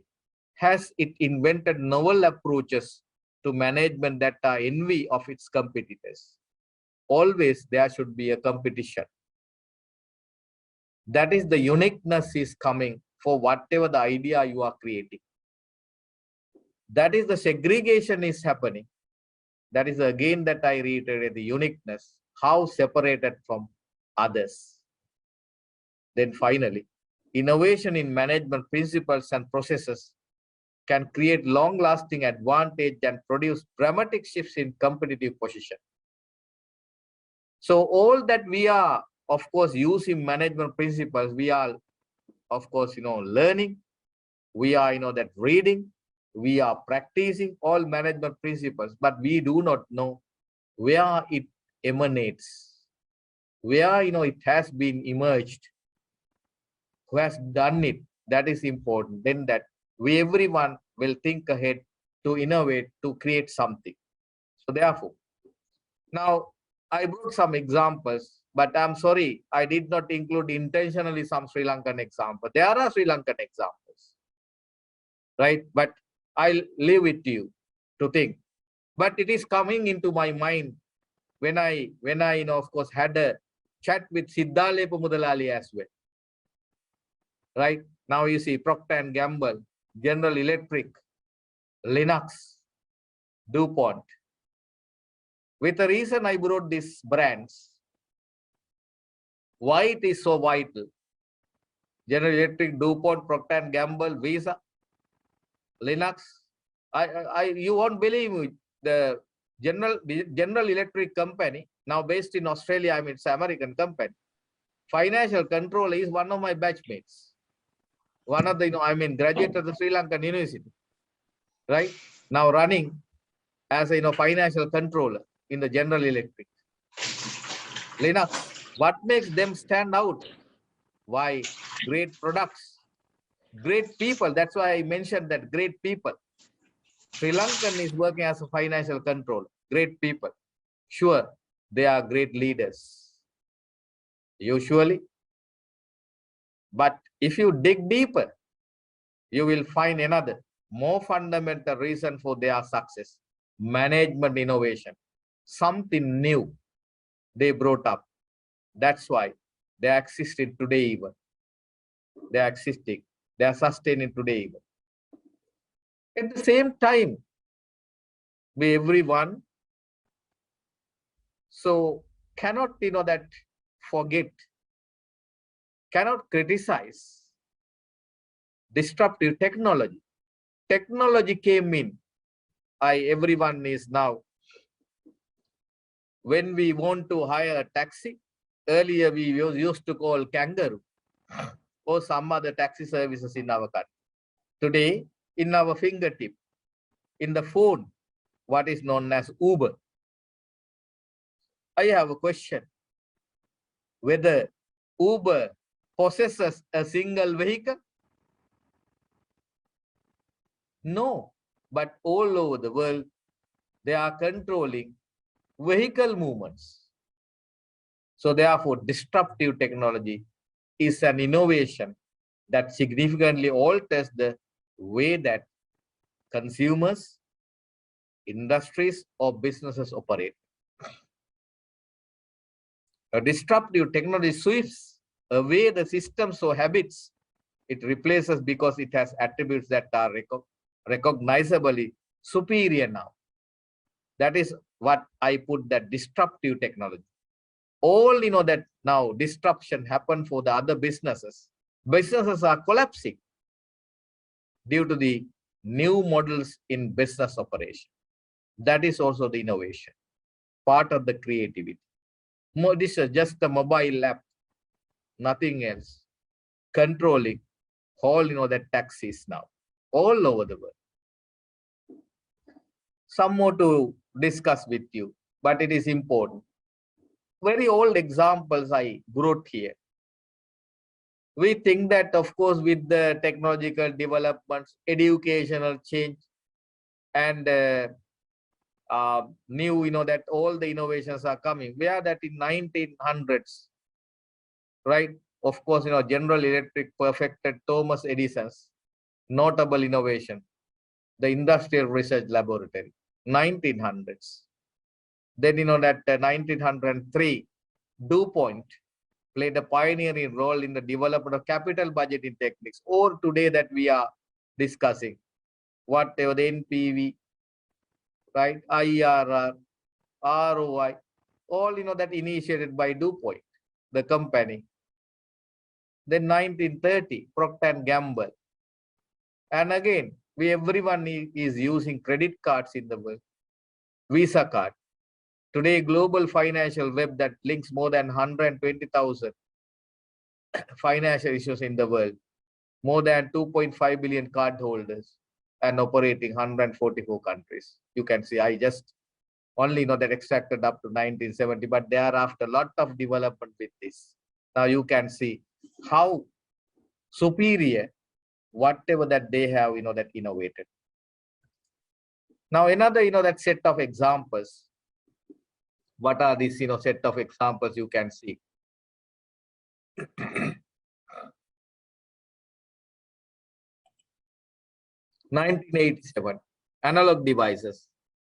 has it invented novel approaches to management that are envy of its competitors. Always there should be a competition. That is the uniqueness is coming for whatever the idea you are creating. That is the segregation is happening. That is again that I reiterated the uniqueness, how separated from others. Then finally, innovation in management principles and processes can create long-lasting advantage and produce dramatic shifts in competitive position. So all that we are, of course, using management principles, we are, of course, learning, we are, that reading, we are practicing all management principles, but we do not know where it emanates, where, it has been emerged, who has done it. That is important. Then that everyone will think ahead to innovate, to create something. So therefore, now I brought some examples, but I'm sorry, I did not include intentionally some Sri Lankan examples. There are Sri Lankan examples, right? But I'll leave it to you to think. But it is coming into my mind when I of course, had a chat with Siddhalepa Mudalali as well. Right? Now you see Procter & Gamble, General Electric, Linux, DuPont. With the reason I brought these brands, why it is so vital. General Electric, DuPont, Procter & Gamble, Visa, Linux. You won't believe me. The General Electric company, now based in Australia, I mean, it's an American company. Financial controller is one of my batchmates. One of the, graduate of the Sri Lankan University, right? Now running as a, financial controller in the General Electric. Linux, what makes them stand out? Why? Great products, great people. That's why I mentioned that great people. Sri Lankan is working as a financial controller, great people. Sure, they are great leaders, usually. But if you dig deeper, you will find another more fundamental reason for their success: management innovation, something new they brought up. That's why they are existing today even. They are existing. They are sustaining today even. At the same time, everyone so cannot that forget, cannot criticize disruptive technology. Technology came in. Everyone is now, when we want to hire a taxi, earlier we used to call Kangaroo or some other taxi services in our country. Today, in our fingertip, in the phone, what is known as Uber. I have a question. Whether Uber possesses a single vehicle? No, but all over the world, they are controlling vehicle movements. So therefore, disruptive technology is an innovation that significantly alters the way that consumers, industries, or businesses operate. A disruptive technology sweeps away the systems or habits it replaces because it has attributes that are recognizably superior now. That is what I put, that disruptive technology. All that now disruption happened for the other businesses. Businesses are collapsing due to the new models in business operation. That is also the innovation, part of the creativity. This is just a mobile app, nothing else. Controlling all that taxis now, all over the world. Some more to discuss with you, but it is important. Very old examples I brought here. We think that, of course, with the technological developments, educational change, and new, that all the innovations are coming. We are that in 1900s, right? Of course, General Electric perfected Thomas Edison's notable innovation, the Industrial Research Laboratory, 1900s. Then, that 1903, DuPont played a pioneering role in the development of capital budgeting techniques, or today that we are discussing, whatever the NPV, right, IRR, ROI, all that initiated by DuPont, the company. Then 1930, Procter & Gamble. And again, everyone is using credit cards in the world. Visa card. Today, global financial web that links more than 120,000 financial issues in the world. More than 2.5 billion cardholders and operating 144 countries. You can see, I just only know that extracted up to 1970, but thereafter, a lot of development with this. Now you can see how superior whatever that they have, that innovated. Now another, that set of examples. What are these, set of examples you can see? 1987, analog devices.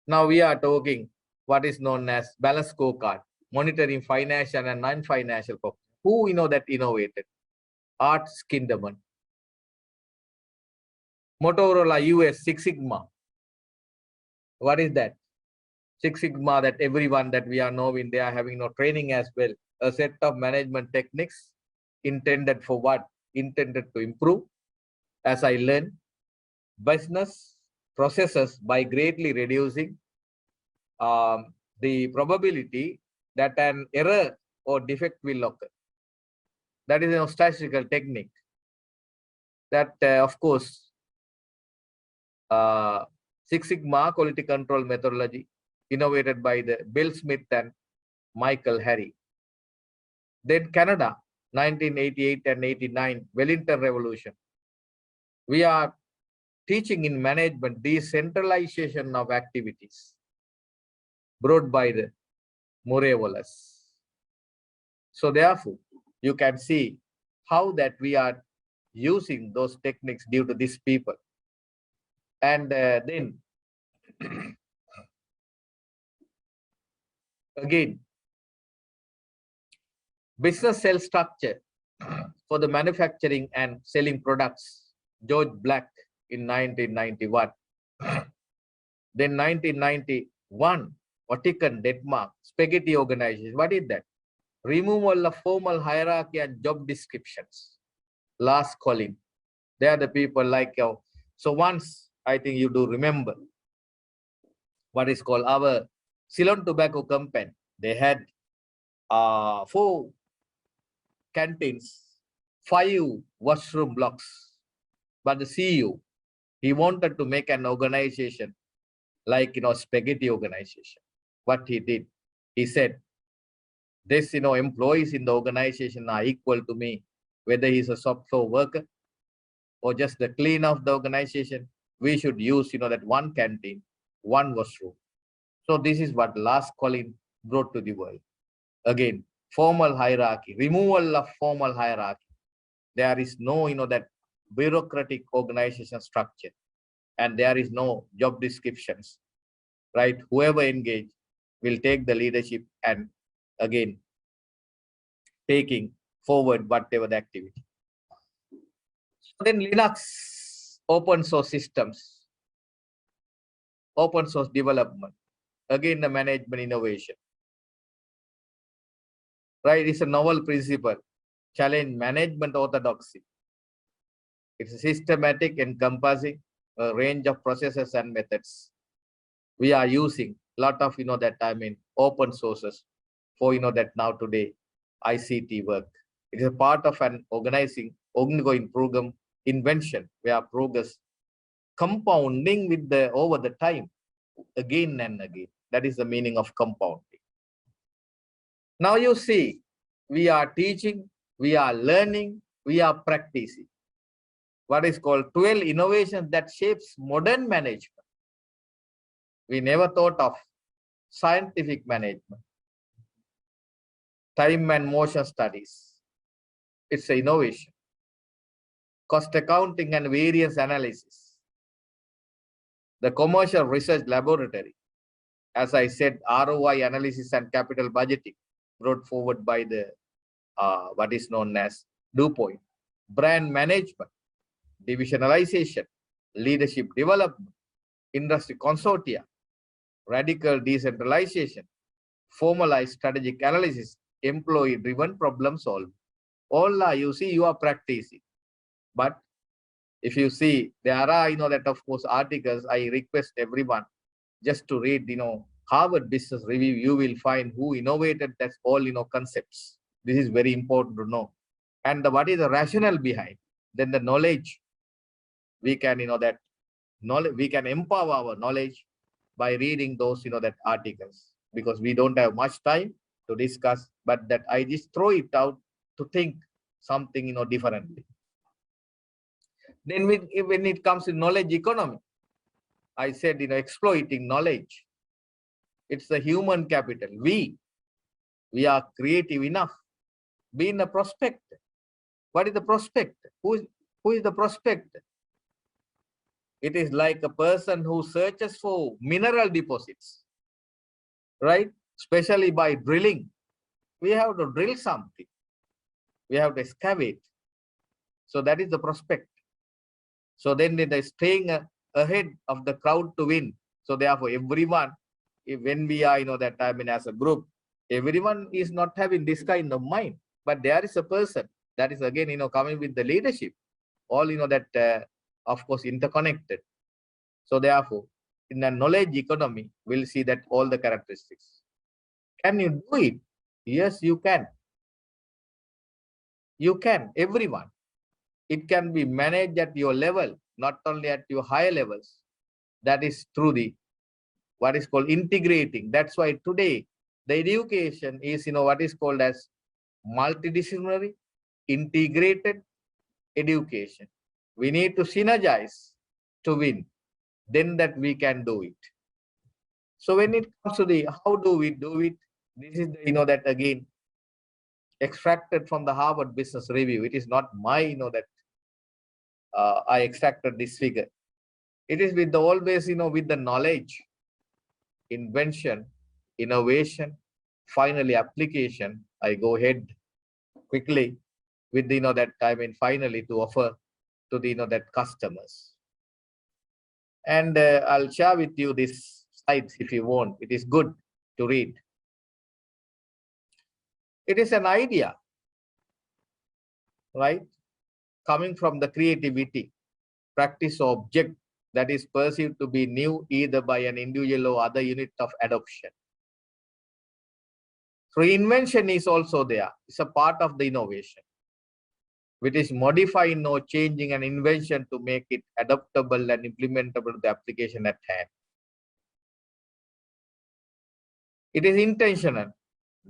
Now we are talking what is known as balanced scorecard, monitoring financial and non-financial performance. Who that innovated? Art Skinderman. Motorola US Six Sigma. What is that? Six Sigma, that everyone that we are knowing, they are having training as well. A set of management techniques intended for what? Intended to improve, as I learned, business processes by greatly reducing the probability that an error or defect will occur. That is a statistical technique that, of course, Six Sigma quality control methodology innovated by the Bill Smith and Michael Harry. Then Canada, 1988 and 89, Wellington Revolution. We are teaching in management decentralization of activities brought by the Murray Wallace. So therefore, you can see how that we are using those techniques due to these people. And then again, business cell structure for the manufacturing and selling products, George Black in 1991. Then 1991, Vatican, Denmark, Spaghetti Organization. What is that? Removal of formal hierarchy and job descriptions. Last calling. They are the people like you. So once, I think you do remember what is called our Ceylon Tobacco Company. They had 4 canteens, 5 washroom blocks. But the CEO, he wanted to make an organization like, Spaghetti Organization. What he did, he said, this, employees in the organization are equal to me, whether he's a shop floor worker or just the cleaner of the organization. We should use, that one canteen, one washroom. So this is what last calling brought to the world. Again, formal hierarchy, removal of formal hierarchy. There is no, that bureaucratic organization structure, and there is no job descriptions, right? Whoever engaged will take the leadership and again, taking forward whatever the activity. So then Linux, open source systems, open source development, again the management innovation, right? It's a novel principle, challenge management orthodoxy. It's a systematic, encompassing a range of processes and methods. We are using a lot of, open sources for, that now today ICT work. It is a part of an ongoing program invention where progress compounding with over the time, again and again. That is the meaning of compounding. Now you see, we are teaching, we are learning, we are practicing. What is called 12 innovations that shapes modern management. We never thought of scientific management, time and motion studies. It's an innovation. Cost accounting and variance analysis. The commercial research laboratory. As I said, ROI analysis and capital budgeting brought forward by the what is known as DuPont. Brand management, divisionalization, leadership development, industry consortia, radical decentralization, formalized strategic analysis, employee-driven problem solving. All are, you see, you are practicing. But if you see, there are, that of course, articles, I request everyone just to read, Harvard Business Review, you will find who innovated that's all, concepts. This is very important to know. And what is the rationale behind? Then the knowledge, we can, that knowledge, we can empower our knowledge by reading those, that articles, because we don't have much time to discuss, but that I just throw it out to think something, differently. Then when it comes to knowledge economy, I said, exploiting knowledge. It's the human capital. We are creative enough. Being a prospect. What is the prospect? Who is the prospect? It is like a person who searches for mineral deposits, right? Especially by drilling. We have to drill something. We have to excavate. So that is the prospect. So then it is staying ahead of the crowd to win. So therefore, everyone, when we are, that time as a group, everyone is not having this kind of mind. But there is a person that is again, coming with the leadership. All, that, of course, interconnected. So therefore, in the knowledge economy, we'll see that all the characteristics. Can you do it? Yes, you can. You can, everyone. It can be managed at your level, not only at your higher levels. That is through the, what is called integrating. That's why today, the education is, what is called as multidisciplinary, integrated education. We need to synergize to win. Then that we can do it. So when it comes to the how do we do it, this is the, that again extracted from the Harvard Business Review. It is not my, that I extracted this figure. It is with the always, with the knowledge, invention, innovation, finally application. I go ahead quickly with the, that I mean finally to offer to the, that customers. And I'll share with you these slides if you want. It is good to read. It is an idea, right? Coming from the creativity, practice or object that is perceived to be new either by an individual or other unit of adoption. So invention is also there. It's a part of the innovation, which is modifying or changing an invention to make it adaptable and implementable to the application at hand. It is intentional,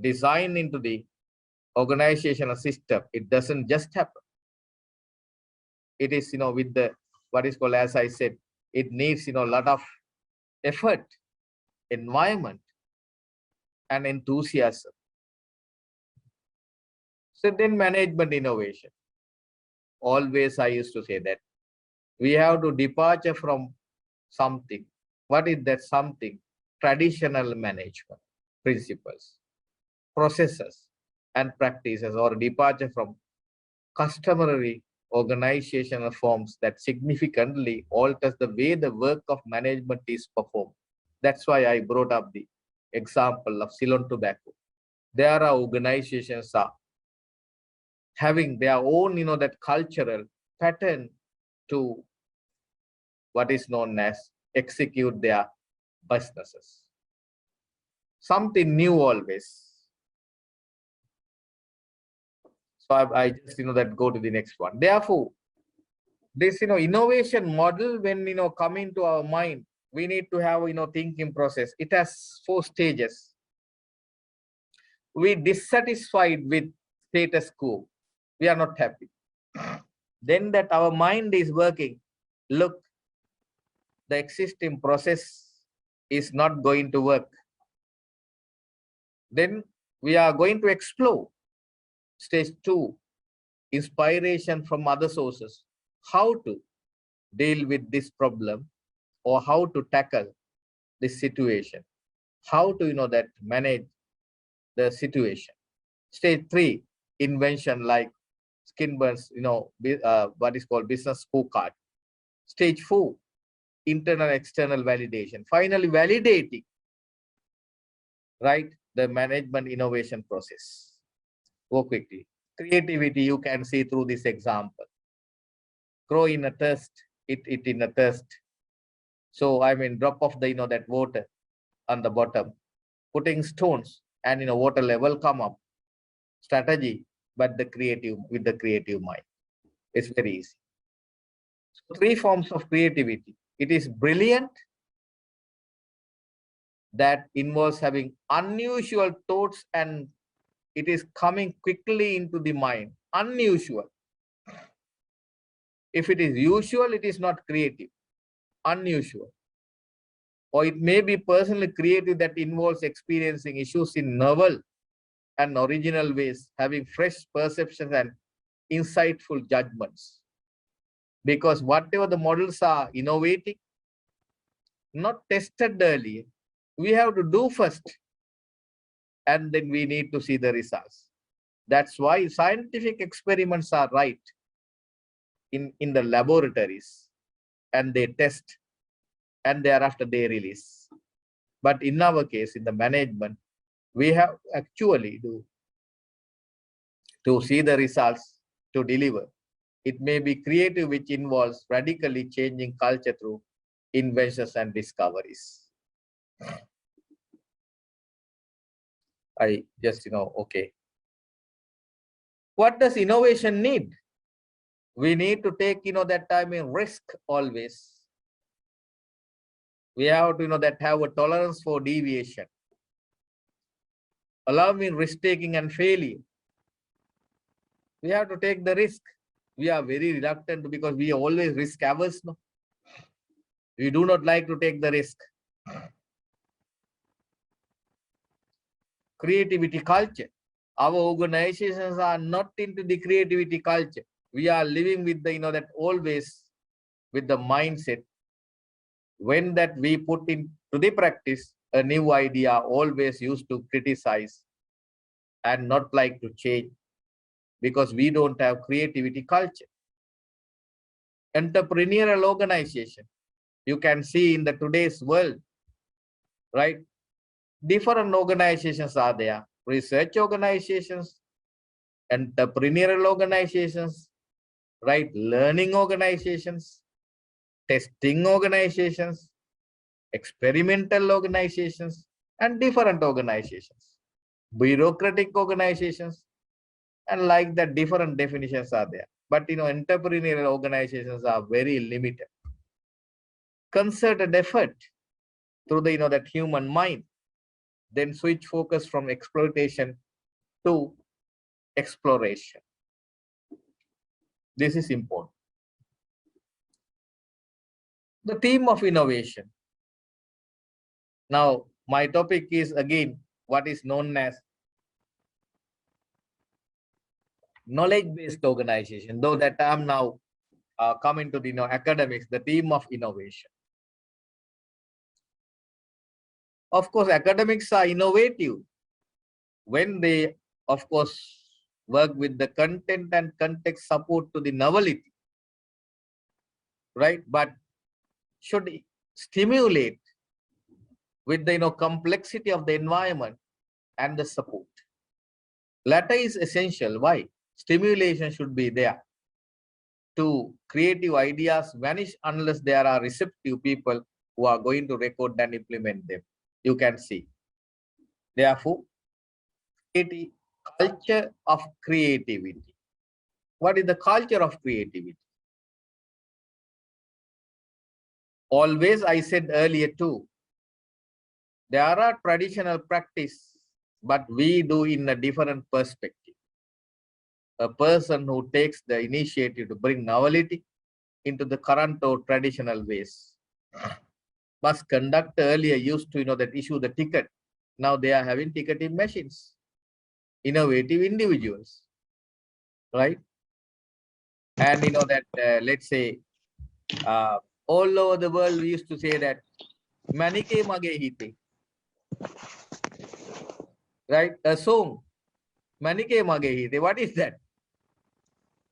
designed into the organizational system. It doesn't just happen. It is, with the, what is called, as I said, it needs, a lot of effort, environment, and enthusiasm. So then management innovation. Always I used to say that we have to departure from something. What is that something? Traditional management principles, processes, and practices, or departure from customary organizational forms that significantly alters the way the work of management is performed. That's why I brought up the example of Ceylon Tobacco. There are organizations are having their own, that cultural pattern to what is known as execute their businesses. Something new always. So I just, that go to the next one. Therefore, this, innovation model, when, come into our mind, we need to have, thinking process. It has 4 stages. We dissatisfied with status quo. We are not happy. Then that our mind is working. Look, the existing process is not going to work. Then we are going to explore. Stage 2, inspiration from other sources. How to deal with this problem or how to tackle this situation. How to, that manage the situation. Stage 3, invention like Skinburn's, what is called business scorecard. Stage 4, internal external validation. Finally, validating, right, the management innovation process. Go quickly. Creativity you can see through this example. Crow in a thirst, it in a thirst. So I mean, drop of the that water on the bottom, putting stones, and water level come up. Strategy, but the creative with the creative mind. It's very easy. So 3 forms of creativity. It is brilliant, that involves having unusual thoughts and it is coming quickly into the mind. Unusual. If it is usual, it is not creative. Unusual. Or it may be personally creative, that involves experiencing issues in novel and original ways, having fresh perceptions and insightful judgments. Because whatever the models are innovating, not tested earlier, we have to do first, and then we need to see the results. That's why scientific experiments are right in the laboratories, and they test, and thereafter they release. But in our case, in the management, we have actually to see the results, to deliver. It may be creative, which involves radically changing culture through inventions and discoveries. I just, okay. What does innovation need? We need to take, that time in risk always. We have to, that have a tolerance for deviation. Allowing risk-taking and failure. We have to take the risk. We are very reluctant because we are always risk-averse. No? We do not like to take the risk. Creativity culture. Our organizations are not into the creativity culture. We are living with the, that always with the mindset. When that we put into the practice, a new idea always used to criticize and not like to change, because we don't have creativity culture. Entrepreneurial organization. You can see in the today's world, right? Different organizations are there. Research organizations, entrepreneurial organizations, right? Learning organizations, testing organizations, experimental organizations, and different organizations. Bureaucratic organizations, and like that, different definitions are there. But entrepreneurial organizations are very limited. Concerted effort through the that human mind, then switch focus from exploitation to exploration. This is important. The theme of innovation. Now, my topic is again what is known as knowledge-based organization, though that I am now coming to the academics, the theme of innovation. Of course, academics are innovative when they, of course, work with the content and context support to the novelty, right? But should stimulate with the complexity of the environment and the support. Latter is essential. Why? Stimulation should be there. To creative ideas vanish unless there are receptive people who are going to record and implement them. You can see. Therefore, culture of creativity. What is the culture of creativity? Always, I said earlier too, there are traditional practice, but we do in a different perspective. A person who takes the initiative to bring novelty into the current or traditional ways. Must conduct earlier used to that issue the ticket. Now they are having ticketing machines. Innovative individuals, right? And that let's say all over the world we used to say that manike mage hite, right? A song, manike mage hite. What is that?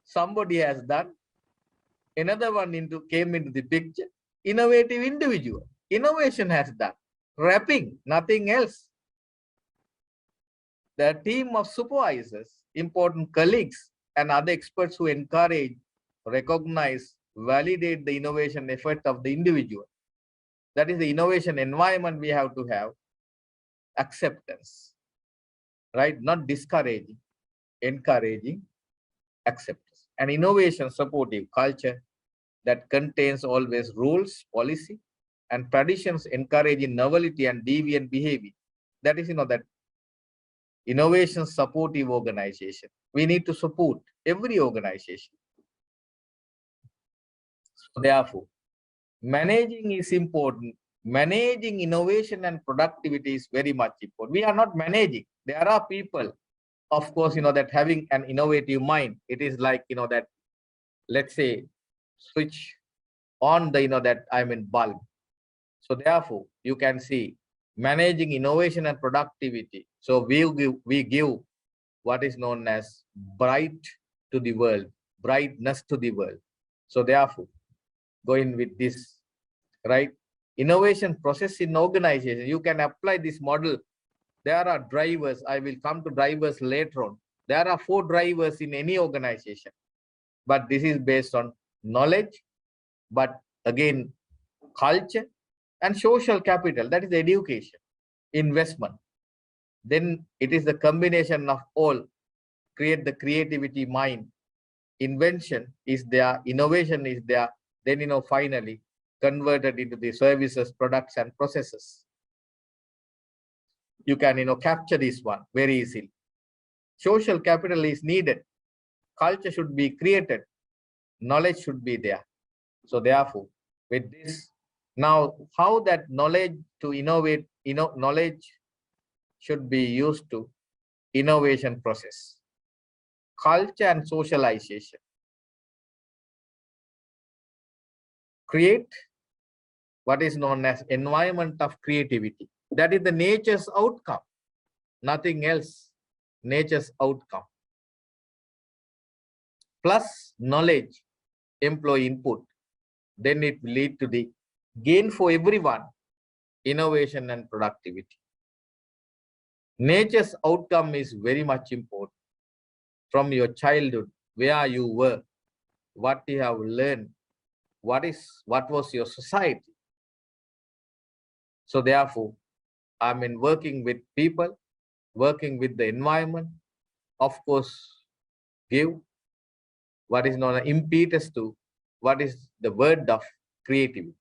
Somebody has done. Another one came into the picture. Innovative individual. Innovation has done. Rapping, nothing else. the team of supervisors, important colleagues, and other experts who encourage, recognize, validate the innovation effort of the individual. That is the innovation environment we have to have. Acceptance, right? Not discouraging, encouraging, acceptance. And innovation supportive culture that contains always rules, policy, and traditions encouraging novelty and deviant behavior. That is, that innovation supportive organization. We need to support every organization. So therefore, managing is important. Managing innovation and productivity is very much important. We are not managing. There are people, of course, that having an innovative mind. It is like, that, let's say, switch on the, bulb. So therefore, you can see managing innovation and productivity. So we give what is known as bright to the world, brightness to the world. So therefore, going with this, right? Innovation process in organization, you can apply this model. There are drivers. I will come to drivers later on. There are 4 drivers in any organization, but this is based on knowledge, but again, culture and social capital, that is education, investment. Then it is the combination of all, create the creativity mind, invention is there, innovation is there, then finally converted into the services, products and processes. You can capture this one very easily. Social capital is needed, culture should be created, knowledge should be there. So therefore, with this, now how that knowledge to innovate, knowledge should be used to innovation process, culture and socialization. Create what is known as environment of creativity. That is the nature's outcome, nothing else, nature's outcome. Plus knowledge, employee input, then it will lead to the gain for everyone, innovation and productivity. Nature's outcome is very much important. From your childhood, where you were, what you have learned, what was your society. So therefore, working with people, working with the environment, of course, give what is known as impetus to what is the word of creativity.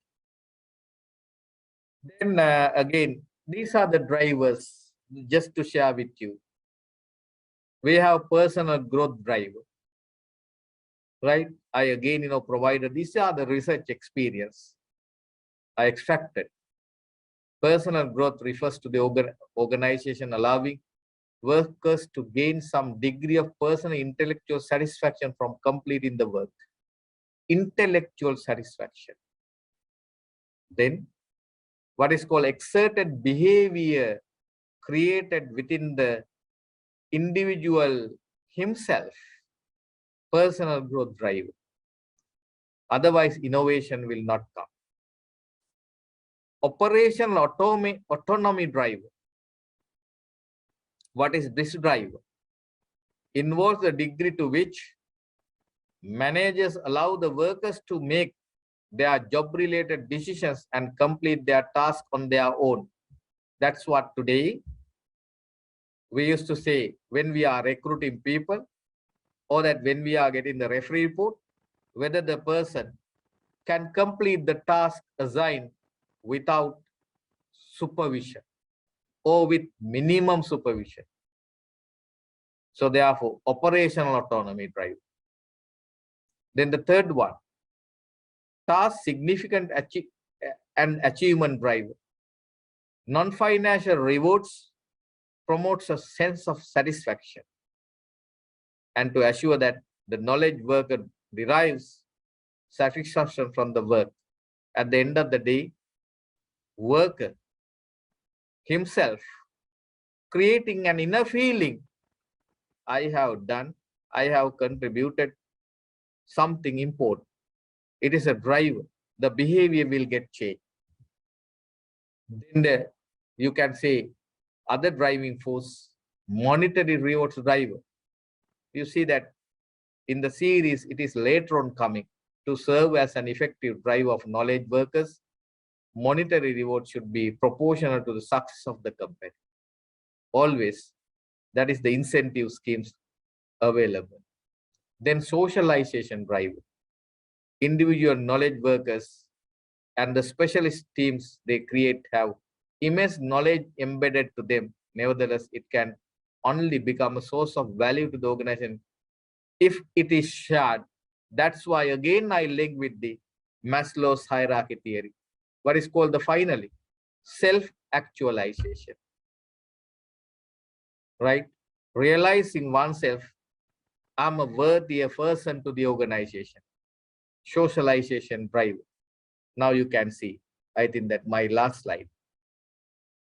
Then again, these are the drivers, just to share with you. We have personal growth driver, right? I again, provided, these are the research experience I extracted. Personal growth refers to the organization allowing workers to gain some degree of personal intellectual satisfaction from completing the work. Intellectual satisfaction. Then what is called exerted behavior created within the individual himself, personal growth driver. Otherwise, innovation will not come. Operational autonomy driver. What is this driver? Involves the degree to which managers allow the workers to make their job-related decisions and complete their task on their own. That's what today we used to say when we are recruiting people, or that when we are getting the referee report, whether the person can complete the task assigned without supervision or with minimum supervision. So therefore, operational autonomy drive. Then the third one, task significant and achievement driver. Non-financial rewards promotes a sense of satisfaction, and to assure that the knowledge worker derives satisfaction from the work. At the end of the day, worker himself creating an inner feeling, I have done, I have contributed something important. It is a driver. The behavior will get changed. Then you can say other driving force, monetary rewards driver. You see that in the series, it is later on coming to serve as an effective driver of knowledge workers. Monetary reward should be proportional to the success of the company. Always, that is the incentive schemes available. Then socialization driver. Individual knowledge workers and the specialist teams they create have immense knowledge embedded to them. Nevertheless, it can only become a source of value to the organization if it is shared. That's why again I link with the Maslow's hierarchy theory. What is called the finally self-actualization, right? Realizing oneself, I'm a worthy person to the organization. Socialization driver. Now you can see, I think that my last slide.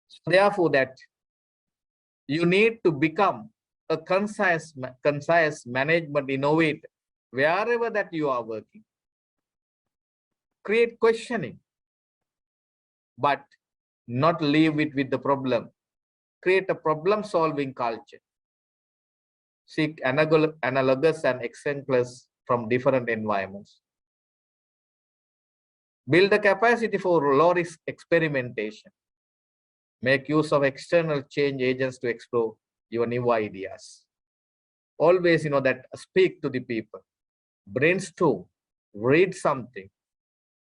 So therefore, that you need to become a concise management innovator wherever that you are working. Create questioning, but not leave it with the problem. Create a problem-solving culture. Seek analogous and exemplars from different environments. Build a capacity for low-risk experimentation. Make use of external change agents to explore your new ideas. Always, that speak to the people. Brainstorm, read something,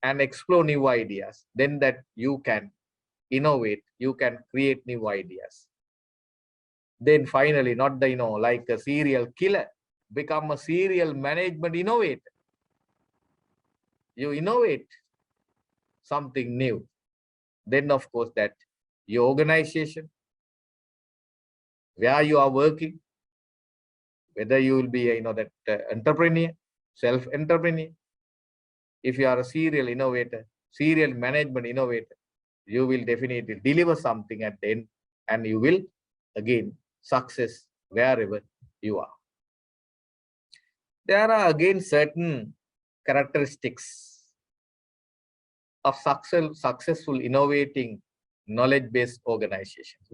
and explore new ideas. Then that you can innovate, you can create new ideas. Then finally, not the, like a serial killer, become a serial management innovator. You innovate something new. Then of course that your organization, where you are working, whether you will be entrepreneur, self-entrepreneur, if you are a serial innovator, serial management innovator, you will definitely deliver something at the end, and you will again success wherever you are. There are again certain characteristics of successful innovating knowledge-based organizations.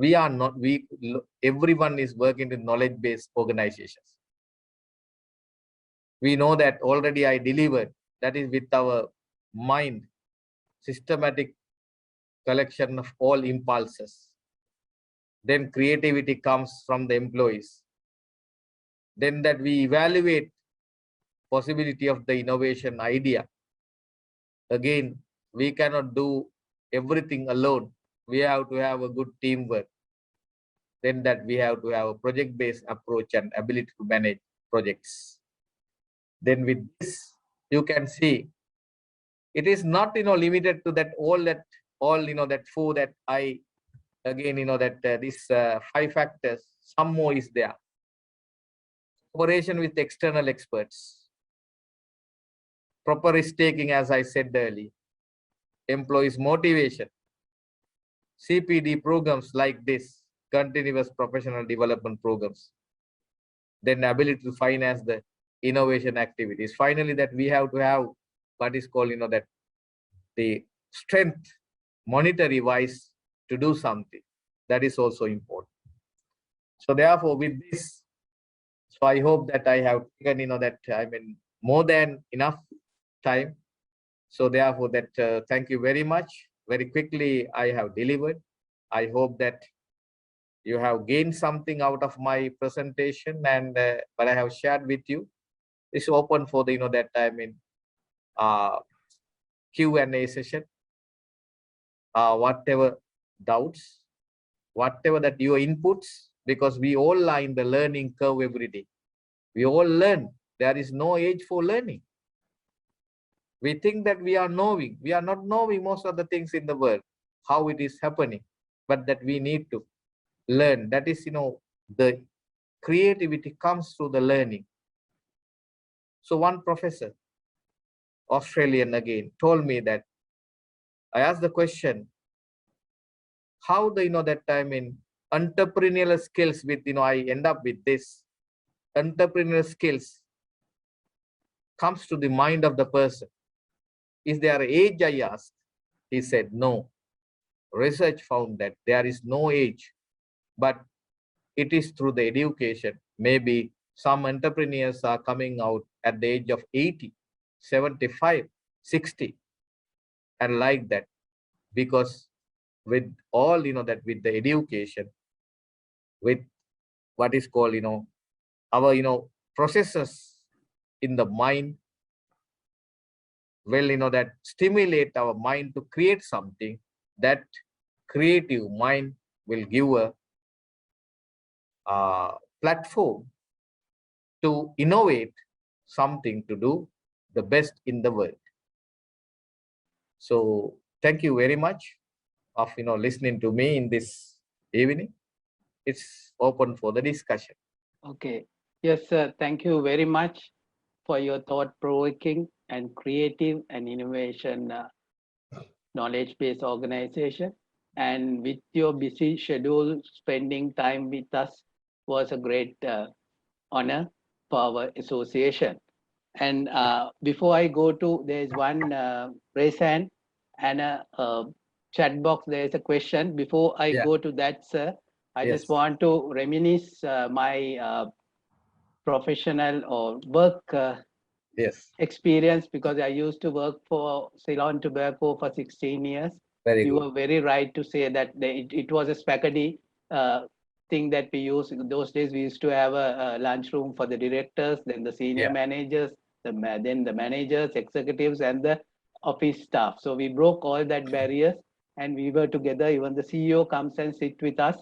Everyone is working in knowledge-based organizations. We know that already I delivered, that is with our mind, systematic collection of all impulses. Then creativity comes from the employees. Then that we evaluate possibility of the innovation idea. Again, we cannot do everything alone. We have to have a good teamwork. Then that we have to have a project-based approach and ability to manage projects. Then with this, you can see it is not limited to that that four that I again these 5 factors. Some more is there. Cooperation with external experts. Proper risk taking, as I said earlier. Employees' motivation. CPD programs like this, continuous professional development programs. Then ability to finance the innovation activities. Finally, that we have to have what is called that the strength monetary wise to do something. That is also important. So therefore, with this, so I hope that I have taken more than enough time. So therefore that thank you very much. Very quickly I have delivered. I hope that you have gained something out of my presentation, and what I have shared with you is open for the Q&A session. Whatever doubts, whatever that your inputs, because we all are in the learning curve every day. We all learn. There is no age for learning. We think that we are knowing. We are not knowing most of the things in the world, how it is happening, but that we need to learn. That is, the creativity comes through the learning. So one professor, Australian again, told me that I asked the question, how do entrepreneurial skills with, I end up with this. Entrepreneurial skills comes to the mind of the person. Is there age, I asked? He said, no. Research found that there is no age, but it is through the education. Maybe some entrepreneurs are coming out at the age of 80, 75, 60, and like that, because with all, that with the education, with what is called, our, processes in the mind, well, that stimulate our mind to create something, that creative mind will give a platform to innovate something to do the best in the world. So thank you very much of listening to me in this evening. It's open for the discussion. Okay. Yes, sir. Thank you very much for your thought-provoking and creative and innovation knowledge-based organization. And with your busy schedule, spending time with us was a great honor for our association. And before I go to, there's one raise hand and a chat box. There's a question. Before I Yeah. go to that, sir, I Yes. just want to reminisce my professional or work Yes. experience, because I used to work for Ceylon Tobacco for 16 years. Very You good. were very right to say that it was a spaghetti thing that we used. In those days, we used to have a lunchroom for the directors, then the senior Yeah. managers, then the managers, executives, and the office staff. So we broke all that barriers, and we were together. Even the CEO comes and sit with us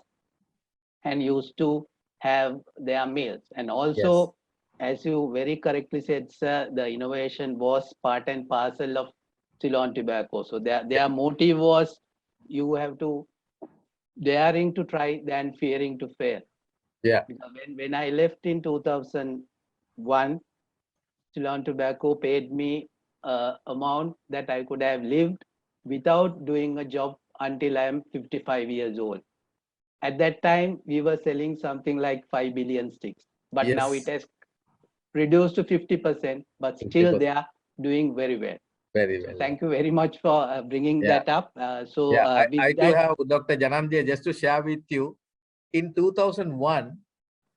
and used to have their meals. And also, as you very correctly said, sir, the innovation was part and parcel of Ceylon Tobacco. So their motive was, you have to daring to try than fearing to fail. Yeah. Because when I left in 2001, Ceylon Tobacco paid me amount that I could have lived without doing a job until I am 55 years old. At that time, we were selling something like 5 billion sticks, but now it Yes. has reduced to 50%, but still 50%. they are doing very well. Very So well. thank you very much for bringing Yeah. that up. Yeah, I With do that, have Dr. Janandya, just to share with you. In 2001,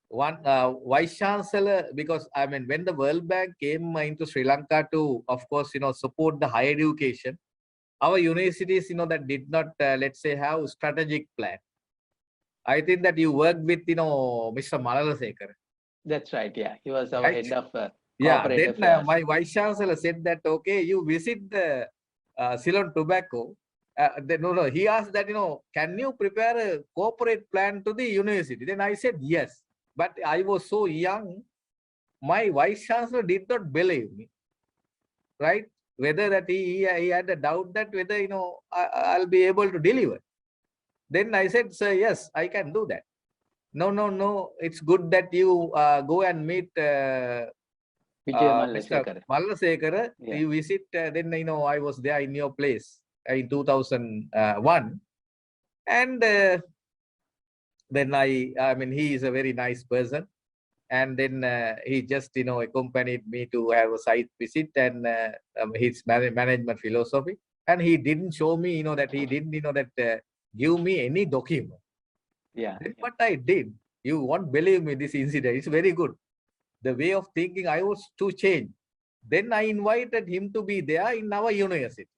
one vice chancellor, because I mean, when the World Bank came into Sri Lanka to, of course, support the higher education, our universities, that did not, let's say, have strategic plan. I think that you worked with, Mr. Malalasekara. that's right. Yeah, he was our Right. head of Yeah, corporate then affairs. my vice chancellor said that, okay, you visit the Ceylon Tobacco. No, he asked that, can you prepare a corporate plan to the university? Then I said yes, but I was so young, my vice chancellor did not believe me, right? Whether that he had a doubt that whether, I'll be able to deliver. Then I said, sir, yes, I can do that. No, it's good that you go and meet Mr. Malasekara, Yeah. you visit, then I was there in your place in 2001, and then I mean, he is a very nice person, and then he just accompanied me to have a site visit and his management philosophy, and he didn't show me that he didn't give me any document. Yeah. Then what I did, you won't believe me, this incident, it's very good. The way of thinking I was to change. Then I invited him to be there in our university,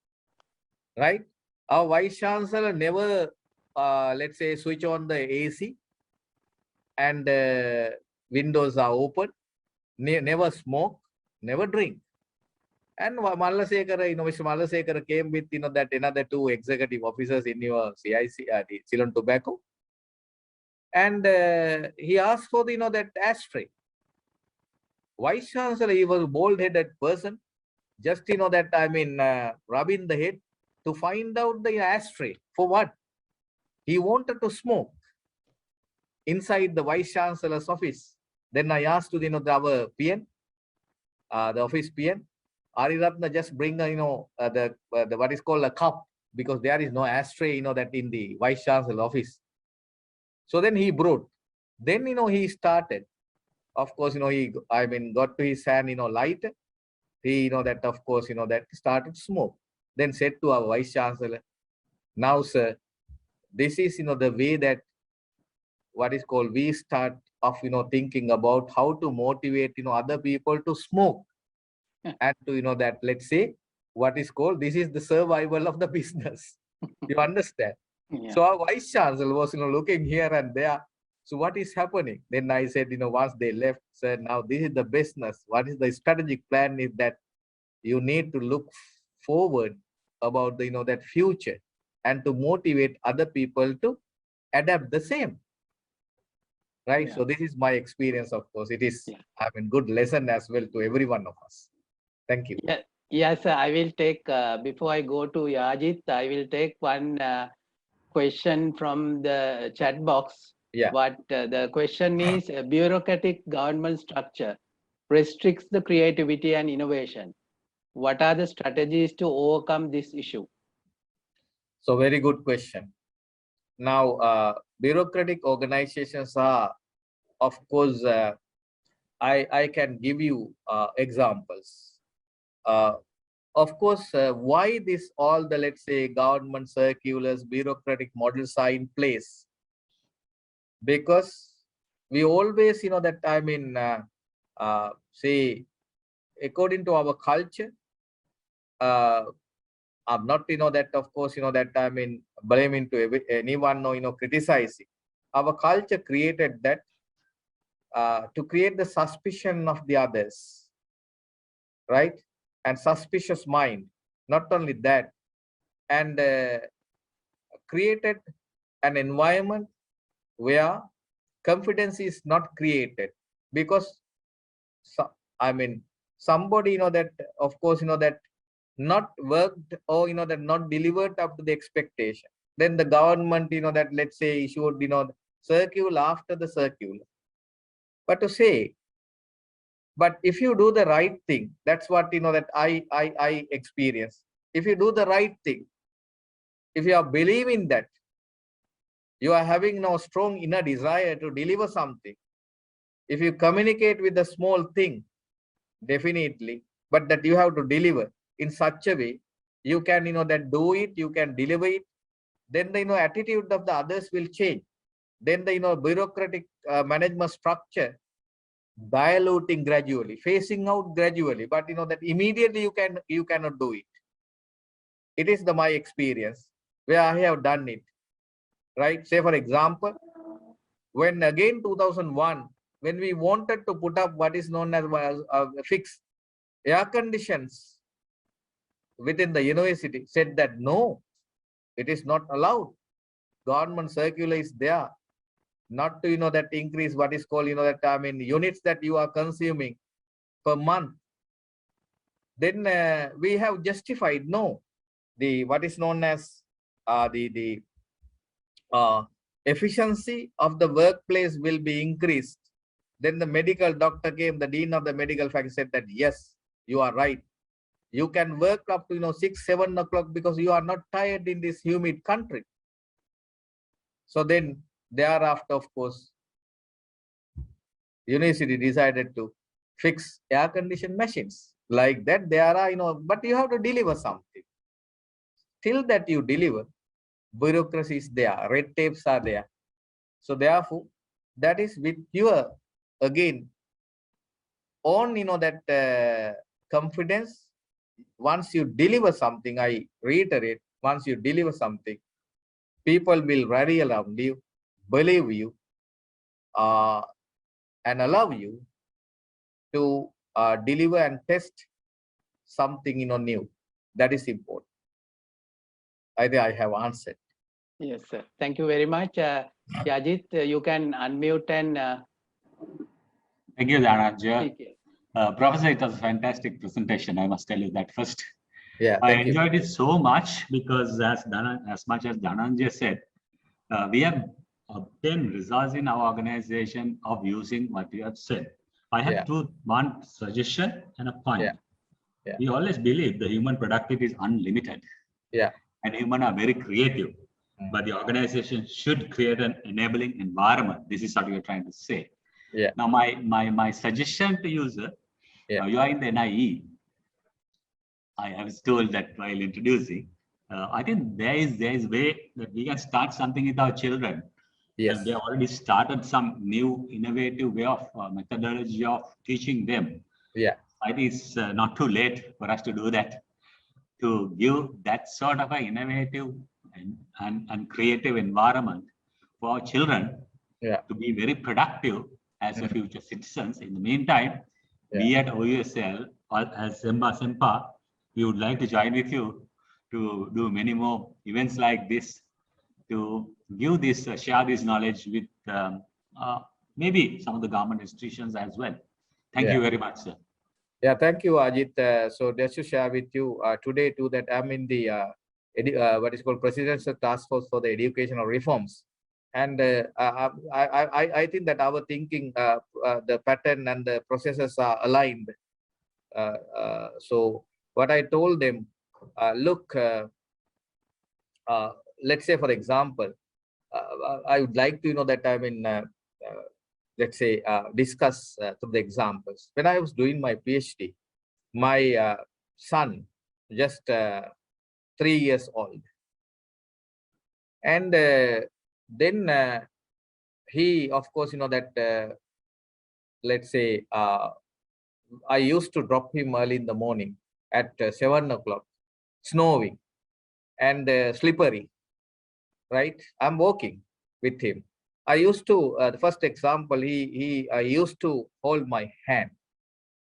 right? Our vice chancellor never, let's say, switch on the AC, and windows are open, never smoke, never drink. And Malasekara, Mr. Malasekara came with, that another 2 executive officers in your CIC, the Ceylon Tobacco. And he asked for, that ashtray. Vice Chancellor, he was a bold-headed person, just, that, I mean, rubbing the head to find out the ashtray. For what? He wanted to smoke inside the Vice Chancellor's office. Then I asked to, our PN, the office PN, Ariratna, just bring, the what is called a cup, because there is no ashtray, that in the Vice Chancellor office. So then he brought. Then, he started. Of course, he, I mean, got to his hand, light. He, that, of course, that started smoke. Then said to our Vice Chancellor, now, sir, this is, the way that what is called, we start of, thinking about how to motivate, other people to smoke and to, that, let's say, what is called, this is the survival of the business. You understand? Yeah. So our vice chancellor was, looking here and there. So what is happening? Then I said, once they left, said, now this is the business. What is the strategic plan is that you need to look forward about the, that future and to motivate other people to adapt the same. Right. Yeah. So this is my experience, of course. It is, Yeah. I mean, good lesson as well to every one of us. Thank you. Yeah. Yes, I will take, before I go to Yajit, I will take one question from the chat box. Yeah. What the question is, a bureaucratic government structure restricts the creativity and innovation. What are the strategies to overcome this issue? So very good question. Now, bureaucratic organizations are, of course, I can give you examples. Of course, why this all the, let's say, government circulars, bureaucratic models are in place? Because we always, that, I mean, say, according to our culture, I'm not, that, of course, that, I mean, blaming to anyone or, criticizing. Our culture created that to create the suspicion of the others, right? And suspicious mind. Not only that, and created an environment where confidence is not created, because I mean, somebody, that, of course, that not worked or, that not delivered up to the expectation. Then the government, that, let's say, issued, circular after the circular. But to say, but if you do the right thing, that's what, that I experience. If you do the right thing, if you are believing that, you are having no strong inner desire to deliver something. If you communicate with a small thing, definitely, but that you have to deliver in such a way, you can, that do it, you can deliver it, then the, attitude of the others will change. Then the, bureaucratic management structure diluting gradually, phasing out gradually, but that immediately you cannot do it. It is my experience where I have done it, right? Say for example, when again 2001, when we wanted to put up what is known as fixed air conditions within the university, said that no, it is not allowed. Government circular is there, not to, that increase what is called, that, I mean, units that you are consuming per month. Then we have justified, no, the what is known as the efficiency of the workplace will be increased. Then the medical doctor came, the dean of the medical faculty said that, yes, you are right. You can work up to, 6, 7 o'clock because you are not tired in this humid country. So then thereafter, of course, university decided to fix air conditioned machines. Like that, there are, but you have to deliver something. Till that you deliver, bureaucracy is there, red tapes are there. So therefore, that is with your, again, on, that confidence. Once you deliver something, I reiterate, once you deliver something, people will rally around you, believe you, and allow you to deliver and test something, new. That is important. I think I have answered. Yes, sir. Thank you very much. Yajit, you can unmute and Thank you, Dhananjay. speak. Professor, it was a fantastic presentation. I must tell you that first. Yeah, I thank you. enjoyed it so much because as much as Dhananjay said, we have obtained results in our organization of using what you have said. I have one suggestion and a point. Yeah. We always believe the human productivity is unlimited. Yeah. And humans are very creative. But the organization should create an enabling environment. This is what you're trying to say. Yeah. Now, my suggestion to you, sir, you are in the NIE. I was told that while introducing, I think there is way that we can start something with our children. Yes. And they already started some new innovative way of methodology of teaching them. Yeah. It is not too late for us to do that, to give that sort of an innovative and creative environment for our children Yeah. to be very productive as a future citizens. In the meantime, we at OUSL, or as SEMPA, we would like to join with you to do many more events like this, to give this, share this knowledge with maybe some of the government institutions as well. Thank you very much, sir. Yeah, thank you, Ajit. So just to share with you today too that I'm in the what is called Presidential Task Force for the Educational Reforms, and I think that our thinking, the pattern and the processes are aligned. So what I told them, look, let's say for example, I would like to that I mean. Let's say discuss through the examples. When I was doing my PhD, my son, just 3 years old, and then he, of course, that let's say I used to drop him early in the morning at 7 o'clock, snowing and slippery, right? I'm walking with him. I used to, the first example, I used to hold my hand.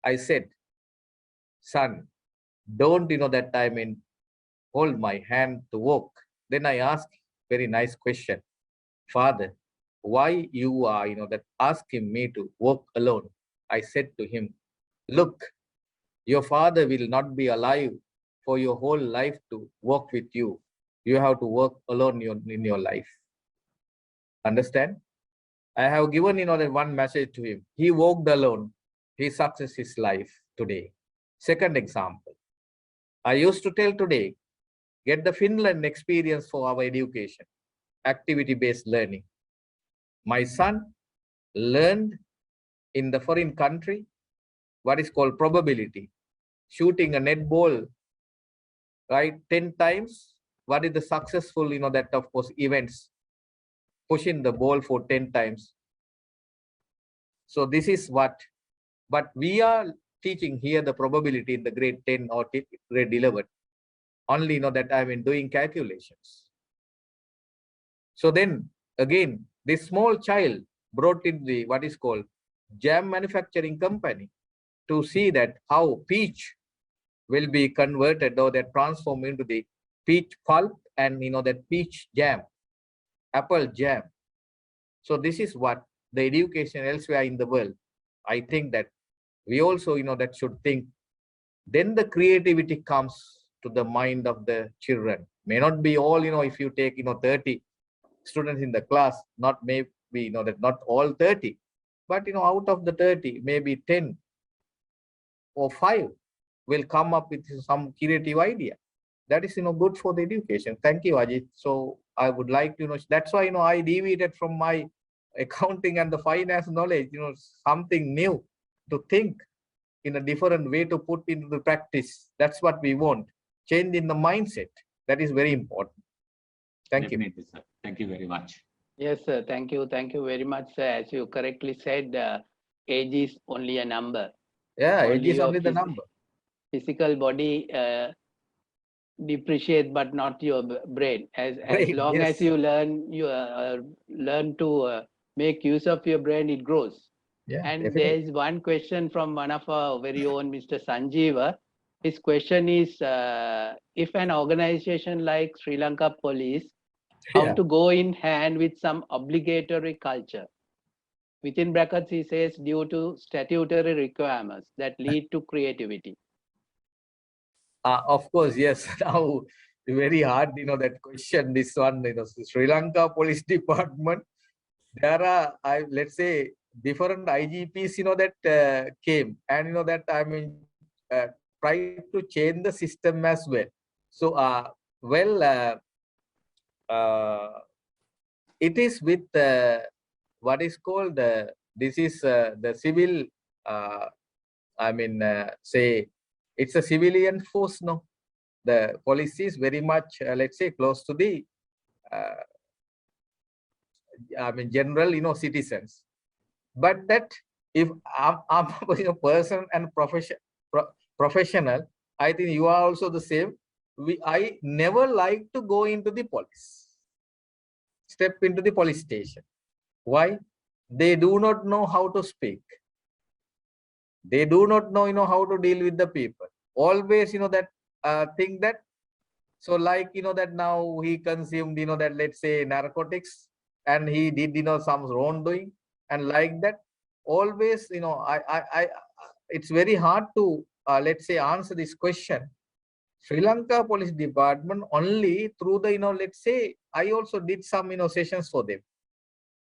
I said, son, don't that I mean, hold my hand to walk. Then I asked very nice question, father, why you are, that asking me to walk alone? I said to him, look, your father will not be alive for your whole life to walk with you. You have to work alone in your life. Understand? I have given that one message to him. He walked alone. He success his life today. Second example, I used to tell today, get the Finland experience for our education, activity-based learning. My son learned in the foreign country what is called probability, shooting a net ball, right, 10 times. What is the successful, that of course events, pushing the ball for 10 times. So this is what, but we are teaching here the probability in the grade 10 or grade 11. Only that I mean doing calculations. So then again, this small child brought in the what is called jam manufacturing company to see that how peach will be converted or that transformed into the peach pulp and that peach jam, apple jam. So this is what the education elsewhere in the world. I think that we also that should think. Then the creativity comes to the mind of the children. May not be all if you take 30 students in the class, not maybe that not all 30, but out of the 30, maybe 10 or 5 will come up with some creative idea. That is good for the education. Thank you, Ajit. So I would like to that's why I deviated from my accounting and the finance knowledge, something new to think in a different way to put into the practice. That's what we want. Change in the mindset. That is very important. Thank Definitely, you. sir. Thank you very much. Yes, sir. Thank you. Thank you very much, sir. As you correctly said, age is only a number. Yeah, age is your only the number. Physical body depreciate, but not your brain. As long yes. as you learn to make use of your brain, it grows. Yeah, and definitely. there is one question from one of our very own, Mr. Sanjeeva. His question is, if an organization like Sri Lanka Police, how Yeah. to go in hand with some obligatory culture? Within brackets, he says, due to statutory requirements that lead to creativity. Of course, yes. Now, very hard, that question, this one, Sri Lanka Police Department, there are, let's say, different IGPs, that came, and, that, I mean, try to change the system as well. So, well, it is with what is called, this is the civil, I mean, say, it's a civilian force, no? The police is very much, let's say, close to the general, citizens. But that if I'm a person and professional, I think you are also the same. I never like to go into the police, step into the police station. Why? They do not know how to speak. They do not know, how to deal with the people. Always, that think that. So like, that now he consumed, that let's say narcotics, and he did, some wrongdoing, and like that. Always, it's very hard to, let's say, answer this question. Sri Lanka Police Department only through the, let's say, I also did some, sessions for them.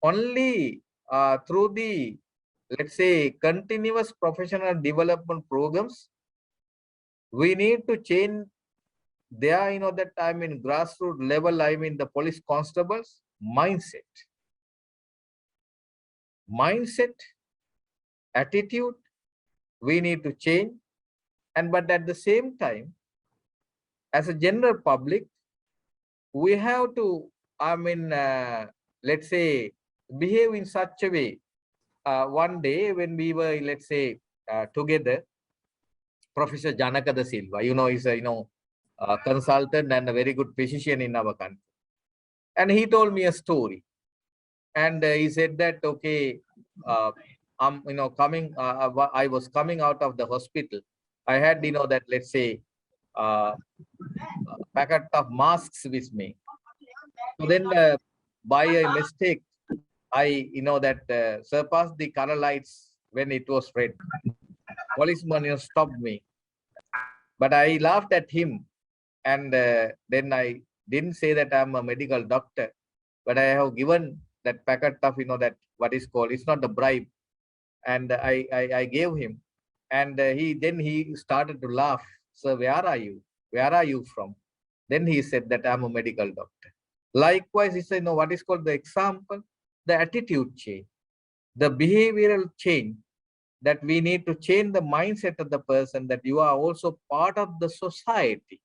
Only through the, let's say, continuous professional development programs, we need to change their, that grassroots level, the police constables mindset, attitude, we need to change. And but at the same time, as a general public, we have to, let's say, behave in such a way. One day when we were, let's say, together, Professor Janaka Da Silva, is a consultant and a very good physician in our country. And he told me a story. And he said that, okay, I was coming out of the hospital. I had, that, let's say, packet of masks with me. So then by a mistake, I, that surpassed the color lights when it was red. Policeman, stopped me. But I laughed at him. And then I didn't say that I'm a medical doctor, but I have given that packet of, that what is called, it's not the bribe. And I gave him. And he started to laugh. So where are you? Where are you from? Then he said that I'm a medical doctor. Likewise, he said, what is called the example, the attitude change, the behavioral change, that we need to change the mindset of the person that you are also part of the society.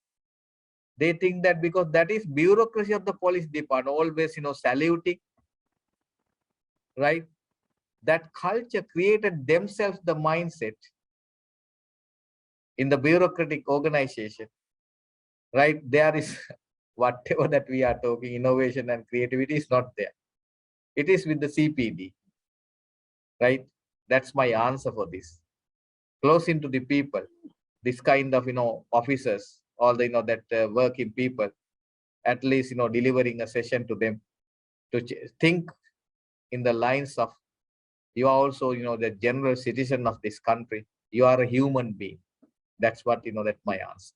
They think that because that is bureaucracy of the police department, always, saluting, right? That culture created themselves the mindset in the bureaucratic organization, right? There is whatever that we are talking, innovation and creativity is not there. It is with the CPD, right? That's my answer for this. Close into the people, this kind of, officers, all the, that work in people, at least, delivering a session to them to think in the lines of, you are also, the general citizen of this country. You are a human being. That's what, that's my answer.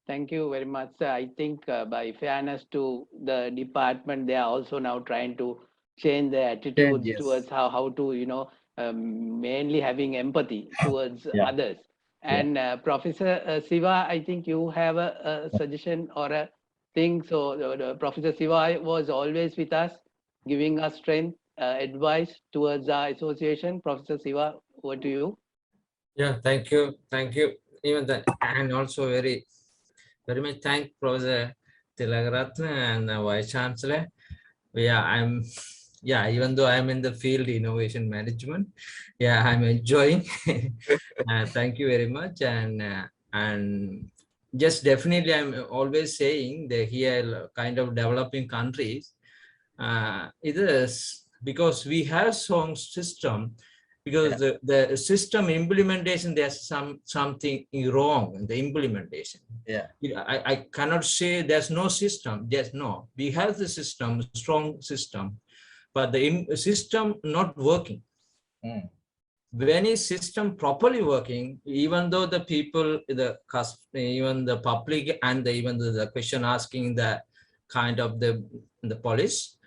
Thank you very much, sir. I think by fairness to the department, they are also now trying to change their attitudes Yes. towards how to, mainly having empathy towards others. And Professor Siva, I think you have a suggestion or a thing. So Professor Siva was always with us, giving us strength, advice towards our association. Professor Siva, over to you. Yeah, thank you. Thank you. Even that, and also very much thank Professor Tilagaratne and the Vice Chancellor. Even though I'm in the field innovation management, I'm enjoying. Thank you very much. And just definitely, I'm always saying that here kind of developing countries, it is because we have strong system, because the system implementation, there's something wrong in the implementation. I cannot say there's no system. Yes, no, we have the system, strong system, but the system not working. When is system properly working, even though the people, even the public, and even the question asking the kind of the police,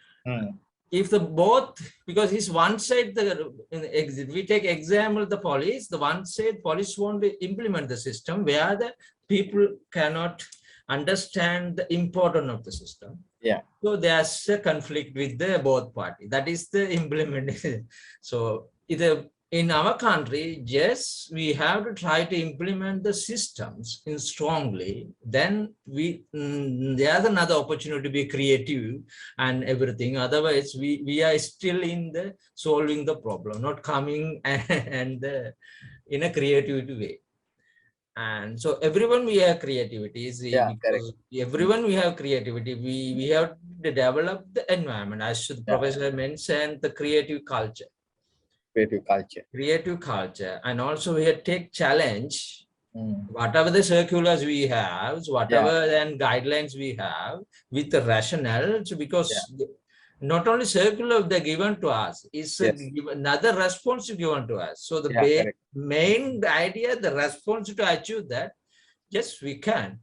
if the both, because it's one side, we take example the police, the one side police won't implement the system, where the people cannot understand the importance of the system. So there's a conflict with the both party. That is the implementation. So either in our country, yes, we have to try to implement the systems in strongly. Then there's another opportunity to be creative and everything. Otherwise, we are still in the solving the problem, not coming and in a creative way. And so everyone we have creativity, see, Yeah, correct. because everyone we have creativity, we have to develop the environment, as the professor mentioned, the creative culture. Creative culture, and also we have to take challenge whatever the circulars we have, whatever and guidelines we have with the rationale. So because not only circular they're given to us, it's another response given to us. So the main idea, the response to achieve that, yes, we can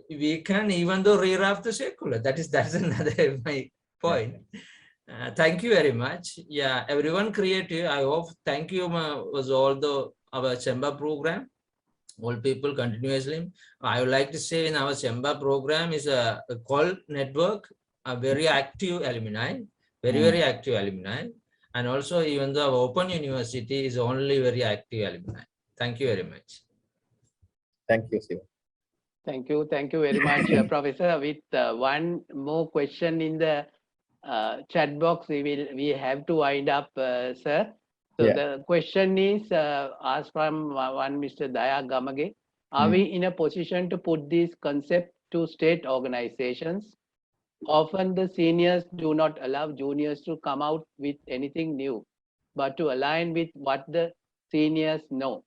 even though redraft the circular. That's another my point. Thank you very much. Yeah, everyone creative. I hope. Thank you. Was all our Chemba program. All people continuously. I would like to say in our Chemba program is a call network, a very active alumni, very active alumni, and also even the Open University is only very active alumni. Thank you very much. Thank you, Siva. Thank you very much, Professor. With one more question in the chat box, we have to wind up, sir. So the question is asked from one Mr. Daya Gamage. Are we in a position to put this concept to state organizations? Often the seniors do not allow juniors to come out with anything new, but to align with what the seniors know.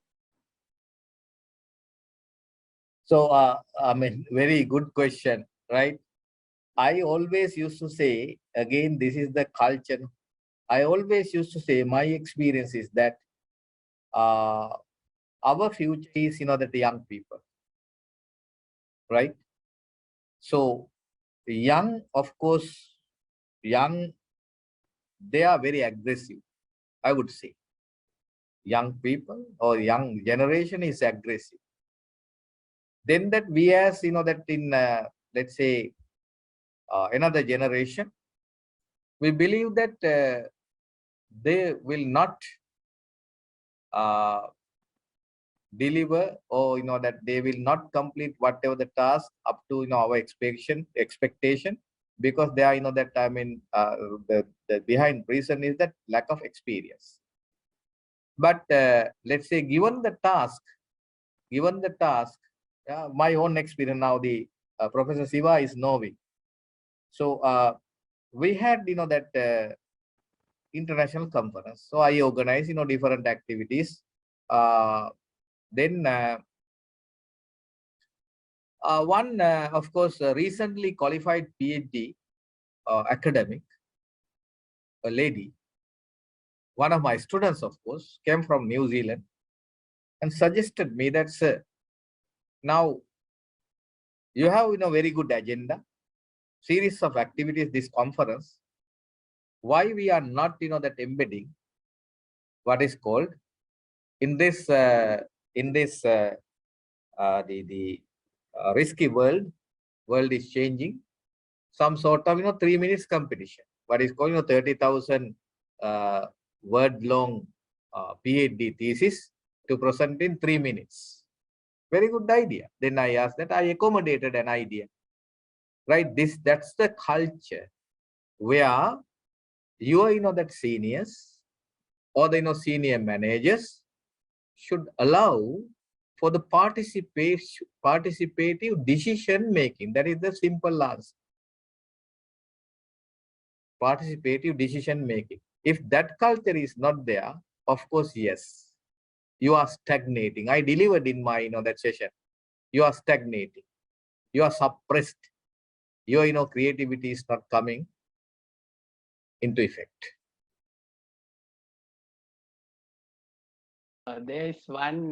So, I mean, very good question, right? I always used to say, again, this is the culture. I always used to say, my experience is that our future is, that the young people, right? So, young, of course, young, they are very aggressive, I would say. Young people or young generation is aggressive. Then that we as, that in, let's say, another generation, we believe that they will not deliver, or that they will not complete whatever the task up to our expectation, because they are that, I mean, the behind reason is that lack of experience. But let's say given the task, my own experience now, the Professor Siva is knowing. So we had that international conference. So I organize different activities. Then one, of course, recently qualified PhD academic, a lady, one of my students, of course, came from New Zealand and suggested me that, sir, now you have very good agenda, series of activities, this conference. Why we are not that embedding what is called in this risky world is changing, some sort of 3 minutes competition, what is called 30,000 word long PhD thesis to present in 3 minutes. Very good idea. Then I asked that, I accommodated an idea, right? That's the culture where you that seniors or the senior managers should allow for the participative decision making. That is the simple answer. Participative decision making. If that culture is not there, of course, yes, you are stagnating. I delivered in my that session. You are stagnating. You are suppressed. Your creativity is not coming into effect. There is one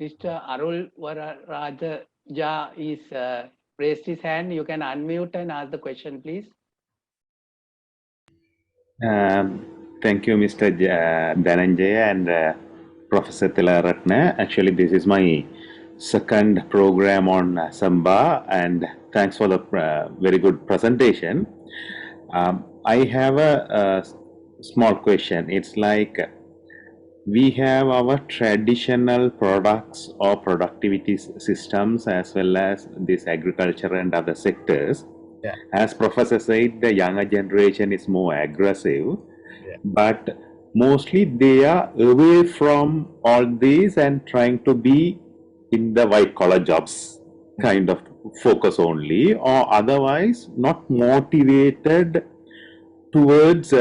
Mr. Arul Varaja is raised his hand. You can unmute and ask the question, please. Thank you, Mr. Dhananjaya and Professor Tilaratne. Actually, this is my second program on Samba, and thanks for the very good presentation. I have a small question. It's like we have our traditional products or productivity systems as well as this agriculture and other sectors. Yeah. As Professor said, the younger generation is more aggressive, Yeah. but mostly they are away from all these and trying to be in the white collar jobs kind of focus only, or otherwise not motivated towards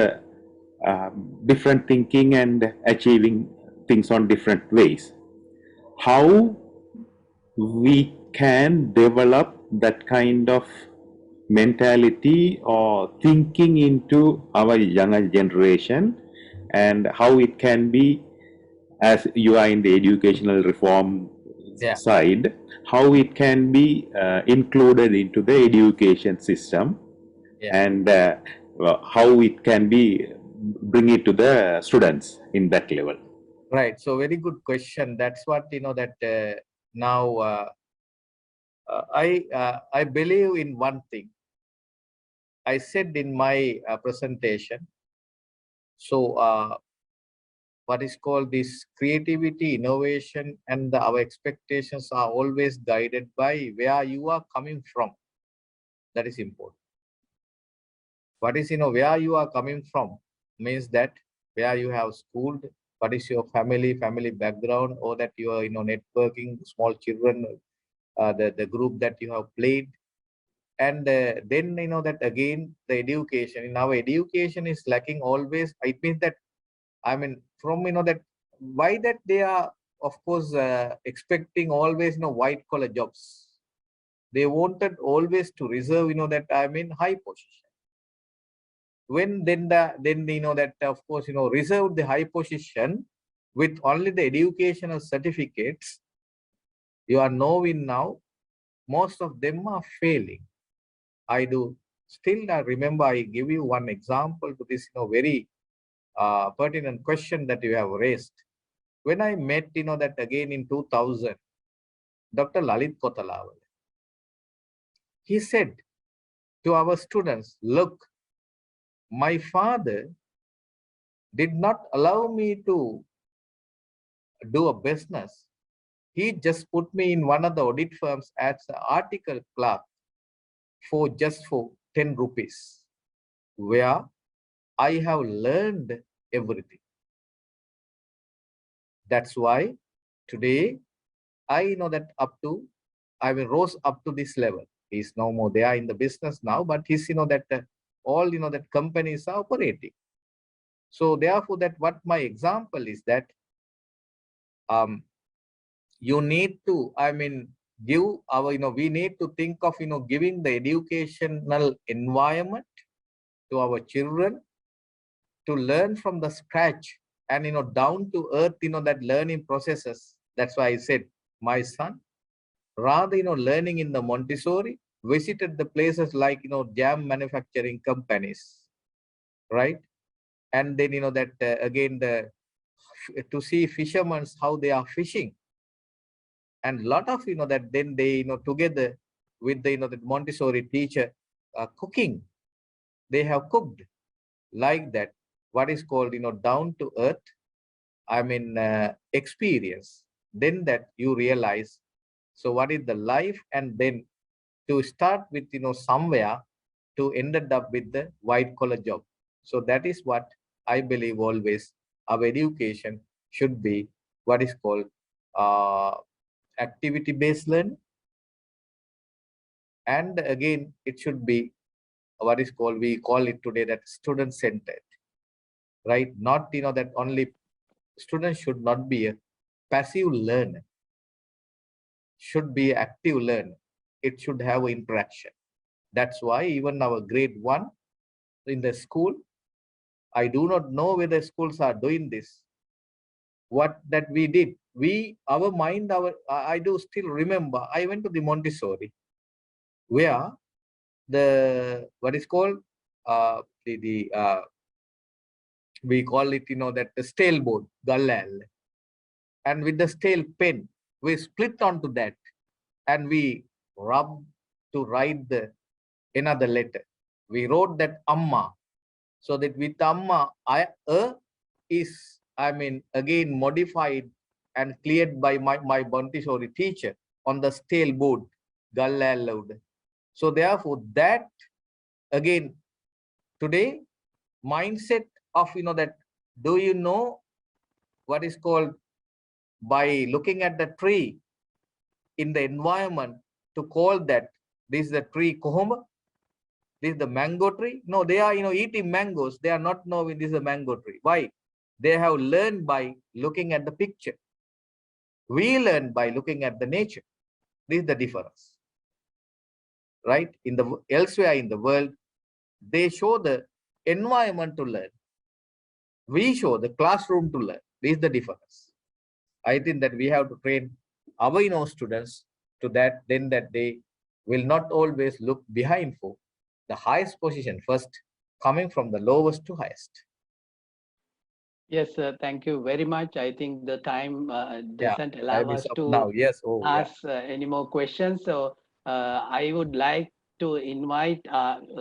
different thinking and achieving things on different ways. How we can develop that kind of mentality or thinking into our younger generation, and how it can be, as you are in the educational reform Yeah. side, how it can be included into the education system, Yeah. and how it can be bring it to the students in that level. Right. So very good question. That's what that now I believe in one thing. I said in my presentation. So what is called this creativity, innovation, and our expectations are always guided by where you are coming from. That is important. What is where you are coming from means that where you have schooled, what is your family background, or that you are networking, small children, the group that you have played, and then that again the education. In our education is lacking always. It means that from that why that they are of course expecting always white collar jobs. They wanted always to reserve that high position. When then that of course reserve the high position with only the educational certificates, you are knowing now most of them are failing. I do still remember, I give you one example to this very pertinent question that you have raised. When I met that again in 2000, Dr. Lalit Kotalawala, he said to our students, look, my father did not allow me to do a business. He just put me in one of the audit firms as an article clerk for 10 rupees, where I have learned everything. That's why today I know that I rose up to this level. He's no more there in the business now, but he's that all that companies are operating. So therefore, that what my example is that you need to give our we need to think of giving the educational environment to our children to learn from the scratch and down to earth that learning processes. That's why I said my son, rather learning in the Montessori, visited the places like jam manufacturing companies, right? And then that again to see fishermen how they are fishing, and lot of that then they together with the the Montessori teacher cooking, they have cooked like that, what is called down to earth experience. Then that you realize, so what is the life, and then to start with somewhere to ended up with the white collar job. So that is what I believe always our education should be, what is called activity based learning, and again it should be what is called, we call it today that student centered, right? Not that only students should not be a passive learner, should be active learner. It should have interaction. That's why even our grade 1 in the school, I do not know whether schools are doing this. What that we did, our mind, I do still remember, I went to the Montessori, where the what is called we call it that the stale board, gallal, and with the stale pen we split onto that and we rub to write the another letter. We wrote that amma, so that with amma is again modified and cleared by my Montessori teacher on the stale board, Galla allowed. So therefore, that again today mindset of that, do you know what is called, by looking at the tree in the environment, to call that this is the tree kohoma, this is the mango tree? No, they are eating mangoes. They are not knowing this is a mango tree. Why? They have learned by looking at the picture. We learn by looking at the nature. This is the difference, right? Elsewhere in the world, they show the environment to learn. We show the classroom to learn. This is the difference. I think that we have to train our students to that, then that they will not always look behind for the highest position first, coming from the lowest to highest. Yes, sir. Thank you very much. I think the time doesn't allow Time is us up to now. Yes. ask any more questions. So I would like to invite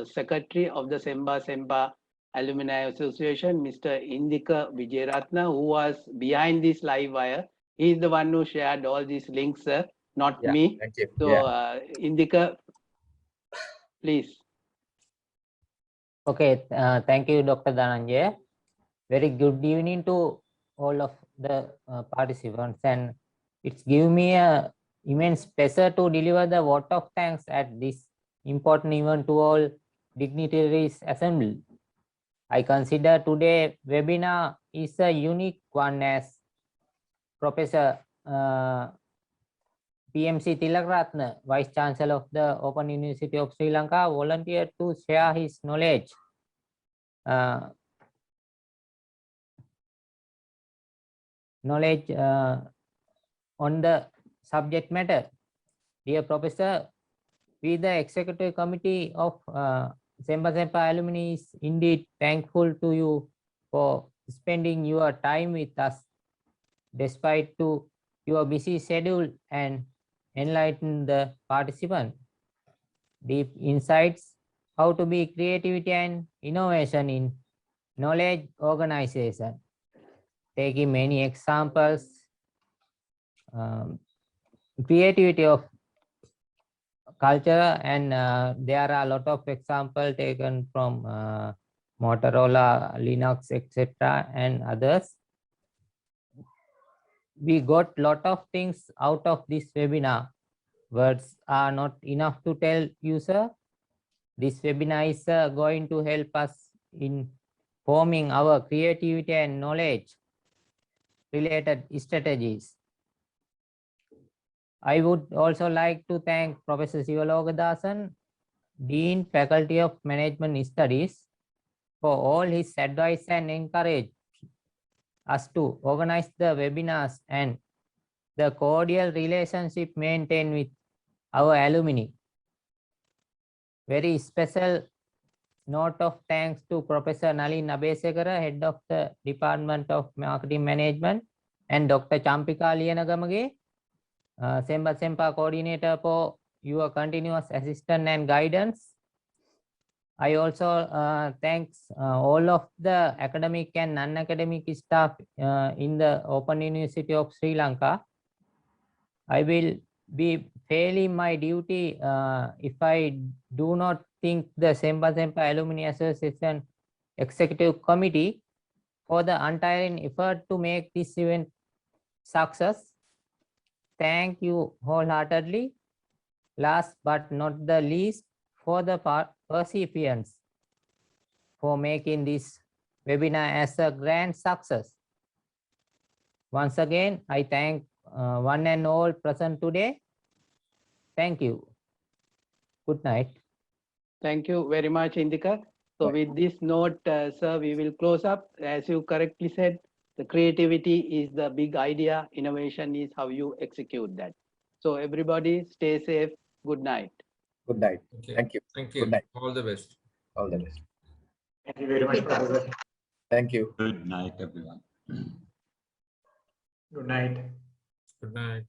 Secretary of the Semba Alumni Association, Mr. Indika Vijayaratna, who was behind this live wire. He is the one who shared all these links, sir, not me. Thank you. So Indika, please. Okay, thank you, Dr. Dhananjaya. Very good evening to all of the participants, and it's given me a immense pleasure to deliver the vote of thanks at this important event to all dignitaries assembled. I consider today webinar is a unique one, as Professor PMC Tilakaratne, Vice Chancellor of the Open University of Sri Lanka, volunteered to share his knowledge on the subject matter. Dear Professor, we the Executive Committee of Semba Alumni is indeed thankful to you for spending your time with us despite to your busy schedule and enlighten the participant. Deep insights, how to be creativity and innovation in knowledge organization. Taking many examples, creativity of culture, and there are a lot of examples taken from Motorola, Linux, etc. and others. We got a lot of things out of this webinar. Words are not enough to tell you, sir. This webinar is going to help us in forming our creativity and knowledge related strategies. I would also like to thank Professor Sivalogadathan, Dean, Faculty of Management Studies, for all his advice and encourage us to organize the webinars and the cordial relationship maintained with our alumni. Very special note of thanks to Professor Nalin Abesegara, Head of the Department of Marketing Management, and Dr. Champika Lianagamage, Semba Coordinator, for your continuous assistance and guidance. I also thanks all of the academic and non-academic staff in the Open University of Sri Lanka. I will be failing my duty if I do not thank the Semba Alumni Association Executive Committee for the untiring effort to make this event success. Thank you wholeheartedly. Last but not the least, for the perseverance for making this webinar as a grand success. Once again, I thank one and all present today. Thank you. Good night. Thank you very much, Indika. So with this note, sir, we will close up. As you correctly said, the creativity is the big idea. Innovation is how you execute that. So everybody stay safe. Good night. Good night. Okay. Thank you. Thank you. Good night. All the best. All the best. Thank you very much, Professor. Thank you. Good night, everyone. Good night. Good night.